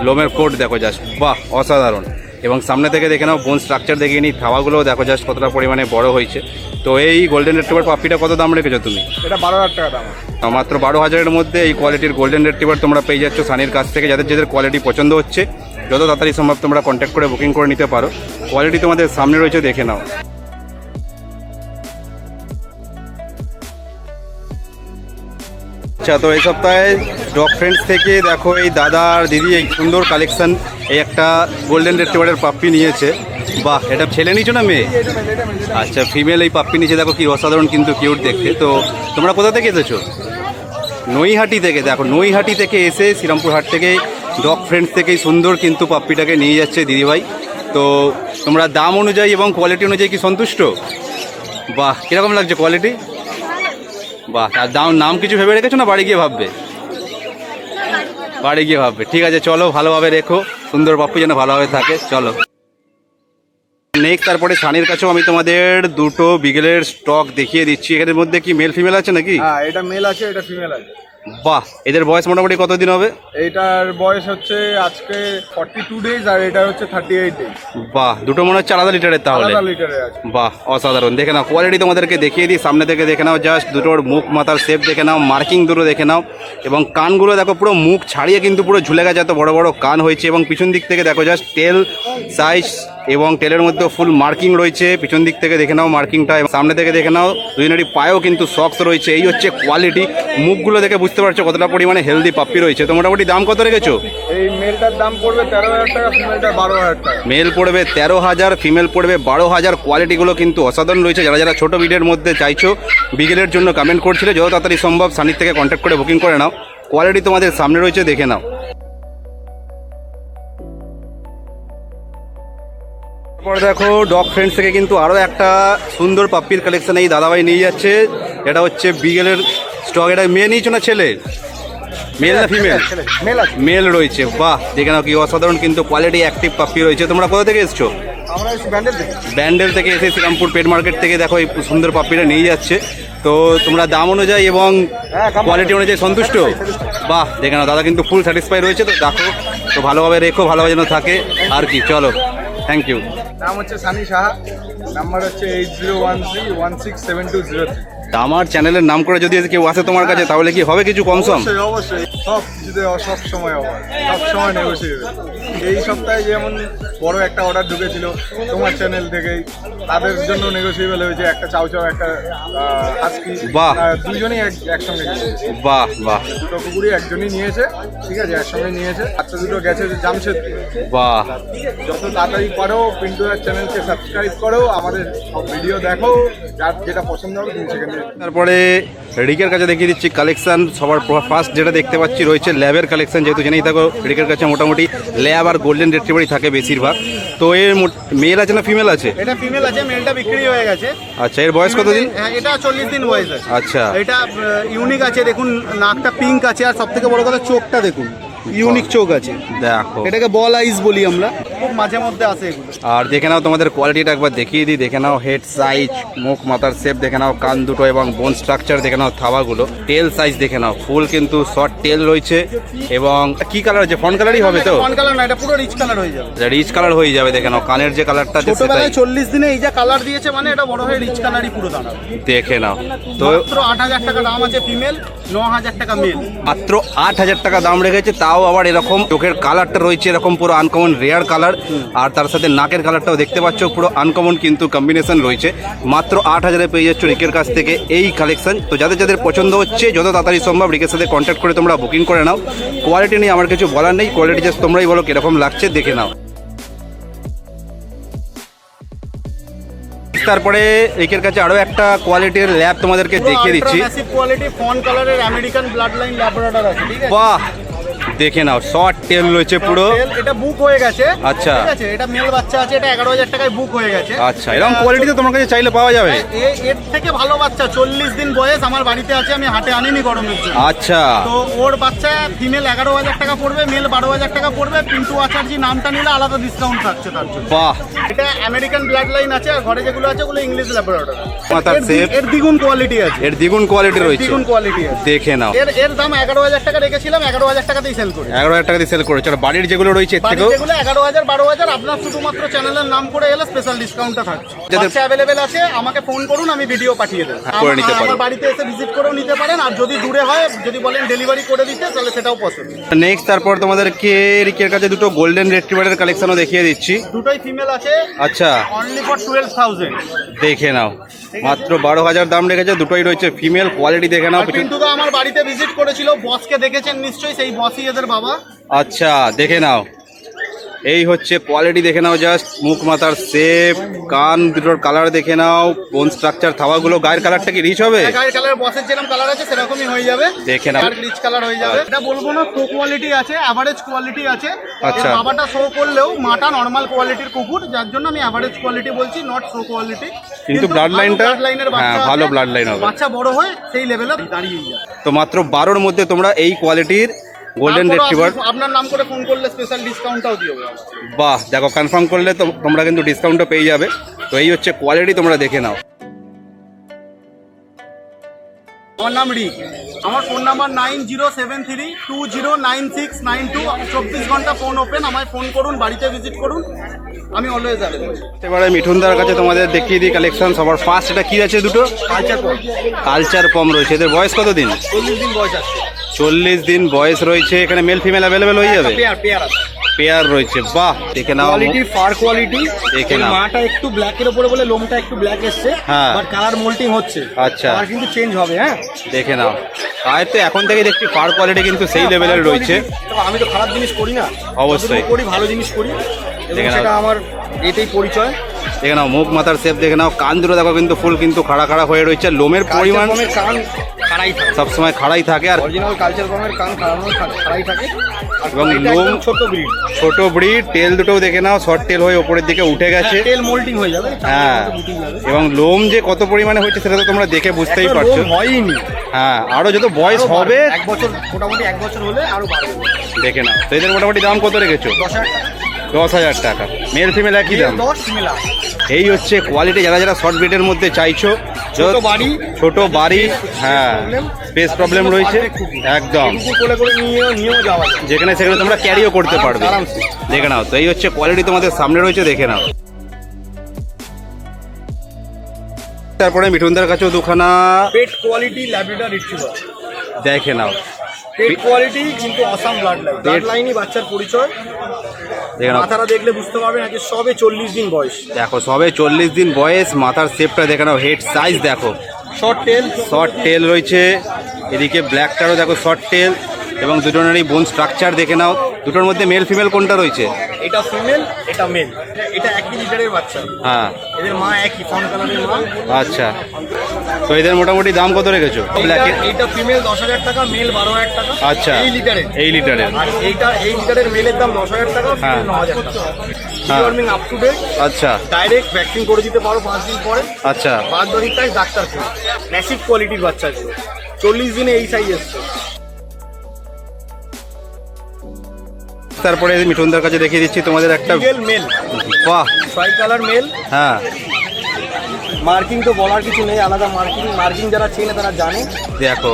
লোমের কোট দেখো জাস্ট, বাহ, অসাধারণ। এবং সামনে থেকে দেখে নাও বোন স্ট্রাকচার দেখিয়ে নিই, থাবাগুলোও দেখো জাস্ট কতটা পরিমাণে বড় হয়েছে। তো এই গোল্ডেন রিট্রিভার পাপ্পিটা কত দাম রেখেছো তুমি? এটা 12,000 টাকা দাম। মাত্র 12,000-এর মধ্যে এই কোয়ালিটির গোল্ডেন রিট্রিভার তোমরা পেয়ে যাচ্ছ সানির কাছ থেকে। যাদের যাদের কোয়ালিটি পছন্দ হচ্ছে যত তাড়াতাড়ি সম্ভব তোমরা কন্ট্যাক্ট করে বুকিং করে নিতে পারো। কোয়ালিটি তোমাদের সামনে রয়েছে, দেখে নাও। আচ্ছা, তো এই সপ্তাহে ডগ ফ্রেন্ডস থেকে দেখো এই দাদা আর দিদি এই সুন্দর কালেকশন, এই একটা গোল্ডেন রিট্রিভারের পাপ্পি নিয়েছে। বাহ, এটা ছেলে নিছো না মেয়ে? আচ্ছা, ফিমেল এই পাপ্পি নিচে দেখো কি অসাধারণ কিন্তু কিউট দেখতে। তো তোমরা কোথা থেকে এসেছো? নৈহাটি থেকে। দেখো নৈহাটি থেকে এসে শ্রীরামপুর হাট থেকে ডগ ফ্রেন্ডস থেকেই সুন্দর কিন্তু পাপ্পিটাকে নিয়ে যাচ্ছে দিদিভাই। তো তোমরা দাম অনুযায়ী এবং কোয়ালিটি অনুযায়ী কি সন্তুষ্ট? বাহ, কীরকম লাগছে কোয়ালিটি? বাহ, আর নাম কিছু ভেবে রেখেছো না বাড়ি গিয়ে ভাববে? বাড়ি গিয়ে ভাববে। ঠিক আছে, চলো ভালোভাবে রেখো, সুন্দর পাপ্পি যেন ভালোভাবে থাকে। চলো নেক্সট, তারপরে সানির কাছেও আমি তোমাদের দুটো বিগেলের স্টক দেখিয়ে দিচ্ছি। এখানের মধ্যে কি মেল ফিমেল আছে নাকি? হ্যাঁ, এটা মেল আছে, এটা ফিমেল আছে। বাহ, এদের বয়স মোটামুটি কতদিন হবে? এইটার বয়স হচ্ছে আজকে 42 ডেজ আর এটা হচ্ছে 38 ডেজ। বাহ, দুটো মনে হচ্ছে আলাদা লিটারের তাহলে। আলাদা লিটারে আছে। বাহ, অসাধারণ। দেখে নাও কোয়ালিটি, তোমাদেরকে দেখিয়ে দিই, সামনে থেকে দেখে নাও, জাস্ট দুটোর মুখ মাথার শেপ দেখে নাও, মার্কিং দুটো দেখে নাও, এবং কানগুলো দেখো পুরো মুখ ছাড়িয়ে কিন্তু পুরো ঝুলে গেছে, এত বড় বড় কান হয়েছে। এবং পিছন দিক থেকে দেখো জাস্ট টেল সাইজ এবং টেলের মধ্যে ফুল মার্কিং রয়েছে। পিছন দিক থেকে দেখে নাও মার্কিংটা, এবং সামনে থেকে দেখে নাও দুজনেরই পায়েও কিন্তু সক্স রয়েছে। এই হচ্ছে কোয়ালিটি। মুখগুলো দেখে বুঝতে পারছো কতটা পরিমাণে হেলদি পাপ্পি রয়েছে। তো মোটামুটি দাম কত রেখেছো? এই মেলটার দাম পড়বে 13,000 টাকা, ফিমেলটার 12,000 টাকা। মেল পড়বে 13,000, ফিমেল পড়বে 12,000। কোয়ালিটিগুলো কিন্তু অসাধারণ রয়েছে। যারা যারা ছোটো ভিডিওর মধ্যে চাইছো বিগেলের জন্য কমেন্ট করছিলে, যত তাড়াতাড়ি সম্ভব সানির থেকে কন্ট্যাক্ট করে বুকিং করে নাও। কোয়ালিটি তোমাদের সামনে রয়েছে, দেখে নাও। তারপর দেখো ডগ ফ্রেন্ডস থেকে কিন্তু আরও একটা সুন্দর পাপ্পির কালেকশন এই দাদাভাই নিয়ে যাচ্ছে। এটা হচ্ছে বিগেলের স্টক। এটা মেয়ে নিয়েছো না ছেলে? মেল না ফিমেল? মেল আছে। মেল রয়েছে। বাহ, দেখে নাও কি অসাধারণ কিন্তু কোয়ালিটি অ্যাক্টিভ পাপ্পি রয়েছে। তোমরা কোথা থেকে এসছো? আমরা এসে ব্যান্ডেল থেকে। ব্যান্ডেল থেকে এসে শ্রীরামপুর পেট মার্কেট থেকে দেখো এই সুন্দর পাপ্পিটা নিয়ে যাচ্ছে। তো তোমরা দাম অনুযায়ী এবং কোয়ালিটি অনুযায়ী সন্তুষ্ট? বাহ, দেখে নাও দাদা কিন্তু ফুল স্যাটিসফাই রয়েছে। তো দেখো, তো ভালোভাবে রেখো, ভালোভাবে যেন থাকে আর কি। চলো, থ্যাংক ইউ। নাম হচ্ছে সানি সাহা, নাম্বার হচ্ছে 8013167203। আমার চ্যানেলের নাম করে যদি কেউ আসে তোমার কাছে, তাহলে কি হবে কিছু কম সম? অবশ্যই অবশ্যই, সব কিছুতে সব সময় হবে, সব সময় নেগোসিয়েবল। এই সপ্তাহে যেমন বড় একটা অর্ডার ঢুকেছিল তোমার চ্যানেল থেকেই, তাদের জন্য নেগোসিয়েবল হয়েছে। একটা চাউ চাউ, একটা হাস্কি। বাহ। দুজনেই একসঙ্গে নিয়েছে। বাহ বাহ দুটো কুকুরই একজনই নিয়েছে, ঠিক আছে, একসঙ্গে নিয়েছে। বাচ্চা দুটো গেছে জামশেদ। বাহ, যত তাড়াতাড়ি পারো পিন্টুদার চ্যানেলকে সাবস্ক্রাইব করো, আমাদের সব ভিডিও দেখো, যার যেটা পছন্দ হবে 3 সেকেন্ডে। তারপরে রিকের কাছে দেখিয়ে দিচ্ছি কালেকশন। সবার ফার্স্ট যেটা দেখতে পাচ্ছি রয়েছে ল্যাবের কালেকশন। যেহেতু জেনেই থাকো রিকের কাছে মোটামুটি ল্যাব আর গোল্ডেন রিট্রিভারই থাকে বেশিরভাগ। তো এর মেল আছে না ফিমেল আছে? এটা ফিমেল আছে, মেলটা বিক্রি হয়ে গেছে। আচ্ছা, এর বয়স কতদিন? হ্যাঁ, এটা 40 দিন বয়স আছে। আচ্ছা, এটা ইউনিক আছে, দেখুন নাকটা পিঙ্ক আছে, আর সব থেকে বড় কথা চোখটা দেখুন, ইউনিক চোখ আছে। দেখো, এটাকে বল আইস বলি আমরা, খুব মাঝে মধ্যে আসে এগুলো। আর দেখে নাও তোমাদের কোয়ালিটিটা একবার দেখিয়ে দিই। দেখে নাও হেড সাইজ, মুখ মাথার শেপ দেখে নাও, কান দুটো এবং বোন স্ট্রাকচার দেখে নাও, থাবাগুলো, টেল সাইজ দেখে নাও, ফুল কিন্তু শর্ট টেল রয়েছে। এবং কি কালার আছে? ফন কালারই হবে তো? ফন কালার না, এটা পুরো রিচ কালার হয়ে যাবে। রিচ কালার হয়ে যাবে। দেখে নাও কানের যে কালারটা আছে সেটাই। ছোটবেলায় 40 দিনে এই যে কালার দিয়েছে, মানে এটা বড় হয়ে রিচ কালারই পুরো দাঁড়াবে। দেখে নাও। তো মাত্র 8,000 টাকা দাম আছে ফিমেল, 9,000 টাকা মেল। মাত্র 8,000 টাকা দাম রেখেছে, তাও আবার এরকম চোখের কালারটা রয়েছে এরকম পুরো আনকমন রেয়ার কালার, আর তার সাথে নাকের কালারটাও দেখতে পাচ্ছ পুরো আনকমন কিন্তু কম্বিনেশন রয়েছে। মাত্র 8,000-এ পেয়ে যাচ্ছ রিকের কাছ থেকে এই কালেকশন। তো যাদের যাদের পছন্দ হচ্ছে যত তাড়াতাড়ি সম্ভব রিকের সাথে কন্ট্যাক্ট করে তোমরা বুকিং করে নাও। কোয়ালিটি নিয়ে আমার কিছু বলার নেই, কোয়ালিটি জাস্ট তোমরাই বলো কিরকম লাগছে, দেখে নাও। তারপরে রিকের কাছে আরো একটা কোয়ালিটির ল্যাব তোমাদেরকে দেখিয়ে দিচ্ছি। কোয়ালিটি ফন কালারের আমেরিকান ব্লাড লাইন ল্যাব্রাডর আছে, ঠিক আছে। বাহ, দেখে নাও শর্ট টেল রয়েছে পুরো। এটা বুক হয়ে গেছে। আচ্ছা, ঠিক আছে, এটা মেল বাচ্চা আছে, এটা 11,000 টাকায় বুক হয়ে গেছে। আচ্ছা, এরকম কোয়ালিটি তো তোমার কাছে চাইলে পাওয়া যাবে। এর থেকে ভালো বাচ্চা 40 দিন বয়স আমার বাড়িতে আছে, আমি হাটে আনিনি গরমের জন্য। আচ্ছা, তো ওর বাচ্চা ফিমেল 11,000 টাকা পড়বে, মেল 12,000 টাকা পড়বে। পিন্টু আচার্য নামটা নিলে আলাদা ডিসকাউন্ট থাকছে তার জন্য। বাহ, এটা আমেরিকান ব্লাড লাইন আছে, আর ঘরে যেগুলো আছে ওগুলো ইংলিশ ল্যাব্রাডর। মাথার শেপ এর দ্বিগুণ কোয়ালিটি আছে। এর দ্বিগুণ কোয়ালিটি রয়েছে। দ্বিগুণ কোয়ালিটি আছে, দেখে নাও। এর দাম 11,000 টাকা রেখেছিলাম, 11,000 টাকাতেই সেল করি। 11,000 টাকা দিয়ে সেল করেছে। আর বাড়ির যেগুলো রয়েছে এর বাড়ির থেকেও যেগুলো 11,000 12,000, আপনার শুধুমাত্র চ্যানেলের নাম করে এলে স্পেশাল ডিসকাউন্টটা থাকছে। বাচ্চা অ্যাভেলেবেল আছে, আমাকে ফোন করুন, আমি ভিডিও পাঠিয়ে দেবো। করে নিতে পারেন। আমার বাড়িতে এসে ভিজিট করেও নিতে পারেন, আর যদি দূরে হয়, যদি বলেন ডেলিভারি করে দিতে, তাহলে সেটাও পসিবল। নেক্সট তারপর তোমাদেরকে রিকের কাছে দুটো গোল্ডেন রিট্রিভারের কালেকশনও দেখিয়ে দিচ্ছি। দুটোই ফিমেল আছে। আচ্ছা, অনলি ফর 12,000। দেখে নাও মাত্র 12,000 দাম রেখেছে। দুটোই রয়েছে ফিমেল। কোয়ালিটি দেখে নাও। কিন্তু তো আমার বাড়িতে ভিজিট করেছিল, বসকে দেখেছেন নিশ্চয়ই, সেই বসই এদের বাবা। আচ্ছা, দেখে নাও এই হচ্ছে কোয়ালিটি দেখে নাও, জাস্ট মুখ মাথার শেপ, কান দুটোর কালার দেখে নাও, বোন স্ট্রাকচার, থাওয়াগুলো, গায়ের কালারটা কি রিচ হবে? গায়ের কালার বসের যেরকম কালার আছে সেরকমই হয়ে যাবে, দেখে নাও। আর রিচ কালার হয়ে যাবে। এটা বলবো না তো কোয়ালিটি আছে, এভারেজ কোয়ালিটি আছে। আচ্ছা। এর বাবাটা শো করলেও মাটা নরমাল কোয়ালিটির কুকুর, যার জন্য আমি এভারেজ কোয়ালিটি বলছি, নট শো কোয়ালিটি। কিন্তু ব্লাড লাইনটা হ্যাঁ ভালো ব্লাড লাইন হবে, বাচ্চা বড় হয় সেই লেভেলে দাঁড়িয়ে যায়। তো মাত্র 12-র মধ্যে তোমরা এই কোয়ালিটির গোল্ডেন রিট্রিভার, আপনার নাম করে ফোন করলে স্পেশাল ডিসকাউন্টটাও দিয়ে দেবো। বাহ দেখো কনফার্ম করলে তো তোমরা কিন্তু ডিসকাউন্টও পেয়ে যাবে। তো এই হচ্ছে কোয়ালিটি, তোমরা দেখে নাও। আমার নাম রিক, আমার ফোন নাম্বার 9073209692। 24 ঘন্টা ফোন ওপেন, আমায় ফোন করুন, বাড়িতে ভিজিট করুন, আমি অলওয়েজ অ্যাভেলেবল। এবারে মিঠুনদার কাছে তোমাদের দেখিয়ে দিই কালেকশন। সবার ফার্স্ট এটা কি আছে? দুটো কালচার পর কালচার পম রয়েছে। এদের বয়স কত দিন? 40 দিন বয়স আছে। 40 দিন বয়স রয়েছে। এখানে মেল ফিমেল অ্যাভেলেবেল হয়ে যাবে? পেয়ার আছে, পেয়ার রয়েছে। বাহ দেখে নাও, কোয়ালিটি ফার কোয়ালিটি। দেখে নাও। মাটা একটু ব্ল্যাকের উপরে বলে লোমটা একটু ব্ল্যাক এসছে, হ্যাঁ। বাট কালার মোল্টিং হচ্ছে। আচ্ছা। আর কিন্তু চেঞ্জ হবে। হ্যাঁ দেখে নাও, আর তো এখন থেকে দেখছি ফার কোয়ালিটি কিন্তু সেই লেভেলের রয়েছে। আমি তো খারাপ জিনিস করি না, অবশ্যই করি ভালো জিনিস করি, এবং দেখে নাও। সেটা আমার এটাই পরিচয়। দেখে নাও মুখ মাথার শেপ দেখে নাও, কান দুটো দেখো কিন্তু ফুল কিন্তু খাড়া খাড়া হয়ে রয়েছে। লোমের পরিমাণ কালচার কান খাড়াই থাকে, সবসময় খাড়াই থাকে, আর অরিজিনাল কালচার কমের কান খাড়াই থাকে। আর এবং এটা লোম একদম ছোট ব্রিড, ছোট ব্রিড। টেল দুটোও দেখে নাও, শর্ট টেল হয়ে ওপরের দিকে উঠে গেছে। তেল মোল্টিং হয়ে যাবে। হ্যাঁ, এবং লোম যে কত পরিমাণে হয়েছে সেটা তো তোমরা দেখে বুঝতেই এখনো পারছো। লোম হয়নি। হ্যাঁ, আরো যত বয়স আরো হবে এক বছর, মোটামুটি 1 বছর হলে আরো বাড়বে। দেখে নাও। তো এদের মোটামুটি দাম কত রেখেছো? 10,000 টাকা। 10,000 টাকা। মেল ফিমেল একই দাম। 10 মিলা। এই হচ্ছে কোয়ালিটি, যারা যারা শর্ট ব্রিডের মধ্যে চাইছো। ছোট বাড়ি, ছোট বাড়ি, হ্যাঁ স্পেস প্রবলেম রয়েছে একদম, কোলে করে নিয়েও যাওয়া যায়। যেখানে সেখানে তোমরা ক্যারিও করতে পারবে। আরামসে। দেখে নাও। তো এই হচ্ছে কোয়ালিটি তোমাদের সামনে রয়েছে, দেখে নাও। তারপরে মিঠুনদার কাছেও দুখানা পেট কোয়ালিটি ল্যাব্রাডর রিট্রিভার। দেখে নাও। পেট কোয়ালিটি কিন্তু অসাম ব্লাড লাইন। ব্লাড লাইনই বাচ্চার পরিচয়। দেখে নাও, মাথাটা দেখলে বুঝতে পারবেন আজকে সবে 40 দিন বয়স। দেখো সবে 40 দিন বয়স। মাথার শেপটা দেখে নাও, হেড সাইজ দেখো, শর্ট টেল, শর্ট টেল রয়েছে। এদিকে ব্ল্যাকটারও দেখো শর্ট টেল, এবং দুজনেরই বোন স্ট্রাকচার দেখে নাও। দুটোর মধ্যে মেল ফিমেল কোনটা রয়েছে? এটা ফিমেল, এটা মেল। এটা একই লিটারের বাচ্চা। হ্যাঁ, এদের মা একই, ফন কালারের মা। আচ্ছা। তো এদের মোটামুটি দাম কত রেখেছো? ব্ল্যাকের এইটা ফিমেল 10,000 টাকা, মেল 12,000 টাকা। আচ্ছা, এই লিটারের। এই লিটারের। আর এই লিটারের মেলের দাম 10,000 টাকা, হ্যাঁ। ফিমেল 9,000 টাকা। হ্যাঁ। Deworming up to date. আচ্ছা ডাইরেক্ট ভ্যাকসিন করে দিতে পারো 5 দিন পরে। আচ্ছা, বাদ বাকিটাই ডাক্তার ফিরে। ম্যাসিভ কোয়ালিটির বাচ্চা আছে। 40 দিনে এই সাইজ এসছে। তারপরে মিঠুনদার কাছে দেখিয়ে দিচ্ছি তোমাদের একটা। বিগেল মেল, বাহ, ট্রাই কালার মেল। হ্যাঁ মার্কিং তো বলার কিছু নেই, আলাদা মার্কিং যারা চেনে তারা জানে। দেখো,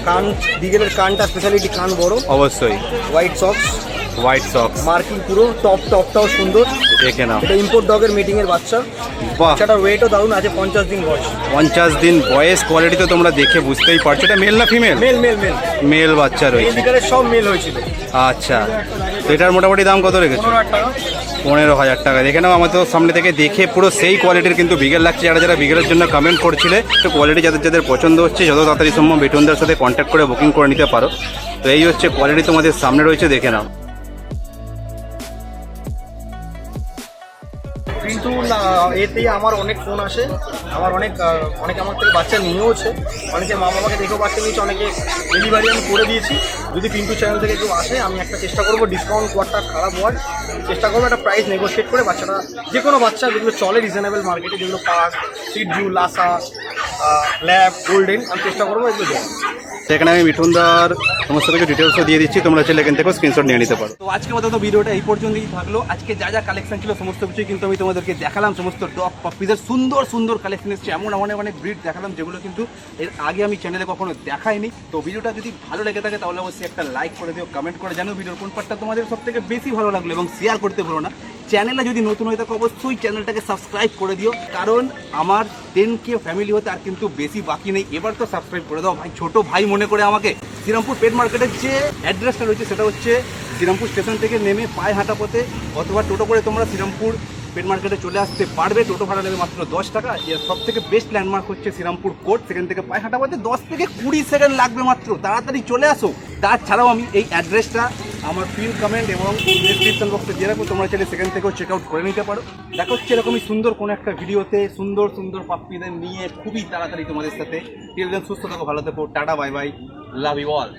কান, বিগেলের কানটা স্পেশালিটি, কান বড়, অবশ্যই white socks, white socks. Marking পুরো, টপটাও সুন্দর। দেখে নাও। এটা ইম্পোর্ট ডগের মিটিং এর বাচ্চা। বাহ, বাচ্চাটার ওয়েটও দারুণ আছে, 50 দিন বয়স। 50 দিন বয়স। কোয়ালিটি তো তোমরা দেখে বুঝতেই পারছো। এটা মেল না ফিমেল? মেল। মেল বাচ্চা এই রয়েছে। লিটারের সব মেল হয়েছিল। আচ্ছা, তো এটার মোটামুটি দাম কত রেখেছো? 15,000 টাকা। 15,000 টাকা। দেখে নাও, আমার তো সামনে থেকে দেখে পুরো সেই কোয়ালিটির কিন্তু বিগেল লাগছে। যারা যারা বিগেলের জন্য কমেন্ট করছিলে, তো কোয়ালিটি যাদের যাদের পছন্দ হচ্ছে যত তাড়াতাড়ি সম্ভব মিঠুনদার সাথে কন্ট্যাক্ট করে বুকিং করে নিতে পারো। তো এই হচ্ছে কোয়ালিটি তোমাদের সামনে রয়েছে, দেখে নাও। কিন্তু এতেই আমার অনেক ফোন আসে, আমার অনেকে আমার থেকে বাচ্চা নিয়েওছে, অনেকে মা বাবাকে দেখেও বাচ্চা নিয়েছে, অনেকে ডেলিভারি আমি করে দিয়েছি। যদি পিন্টু চ্যানেল থেকে কেউ আসে, আমি একটা চেষ্টা করবো ডিসকাউন্ট কোয়ারটা খারাপ হওয়ার চেষ্টা করবো, একটা প্রাইস নেগোশিয়েট করে বাচ্চাটা, যে কোনো বাচ্চা যেগুলো চলে রিজনেবল মার্কেটে, যেগুলো পাক, সিডজু, লাসা, ল্যাব, গোল্ডেন, আমি চেষ্টা করবো এগুলো দেওয়া। সেখানে আমি মিঠুনদার সমস্ত কিছু ডিটেলসও দিয়ে দিচ্ছি, তোমরা চাইলে এখান থেকেও স্ক্রিনশট নিয়ে নিতে পারো। তো আজকে মতো ভিডিওটা এই পর্যন্তই থাকলো। আজকে যা যা কালেকশন ছিল সমস্ত কিছুই কিন্তু আমি তোমাদেরকে দেখালাম। সমস্ত ডগ পাপিজের সুন্দর সুন্দর কালেকশন এসছে, এমন অনেক ব্রিড দেখালাম যেগুলো কিন্তু এর আগে আমি চ্যানেলে কখনো দেখাইনি। তো ভিডিওটা যদি ভালো লেগে থাকে তাহলে অবশ্যই একটা লাইক করে দিও, কমেন্ট করে জানো ভিডিওর কোন পার্টটা তোমাদের সব থেকে বেশি ভালো লাগলো, এবং শেয়ার করতে ভুলো না। চ্যানেলে যদি নতুন হয়ে থাকে অবশ্যই চ্যানেলটাকে সাবস্ক্রাইব করে দিও, কারণ আমার 10K ফ্যামিলি হতে আর কিন্তু বেশি বাকি নেই। এবার তো সাবস্ক্রাইব করে দাও ভাই, ছোট ভাই মনে করে আমাকে। শ্রীরামপুর পেট মার্কেটের যে অ্যাড্রেসটা রয়েছে সেটা হচ্ছে শ্রীরামপুর স্টেশন থেকে নেমে পায়ে হাঁটা পথে অথবা টোটো করে তোমরা শ্রীরামপুর পেট মার্কেটে চলে আসতে পারবে। টোটো ভাড়া নেবে মাত্র 10 টাকা। এর সব থেকে বেস্ট ল্যান্ডমার্ক হচ্ছে শ্রীরামপুর কোর্ট। সেখান থেকে পায়ে হাঁটা পথে 10 থেকে 20 সেকেন্ড লাগবে মাত্র, তাড়াতাড়ি চলে আসো। তাছাড়াও আমি এই অ্যাড্রেসটা আমার পিন কমেন্ট এবং ডিসক্রিপশন বক্সে দিয়ে রাখবো, তোমরা চাইলে সেখান থেকেও চেক আউট করে নিতে পারো। দেখা হচ্ছে এরকমই সুন্দর কোনো একটা ভিডিওতে সুন্দর সুন্দর পাপ্পিদের নিয়ে খুবই তাড়াতাড়ি তোমাদের সাথে। টিল দেন সুস্থ থাকো, ভালো থাকো, tata bye bye, love you all.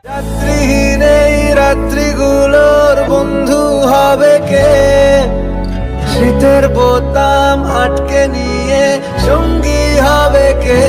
রাত্রিহীন এই রাত্রিগুলোর বন্ধু হবে কে? শীতের বোতাম আটকে নিয়ে সঙ্গী হবে কে?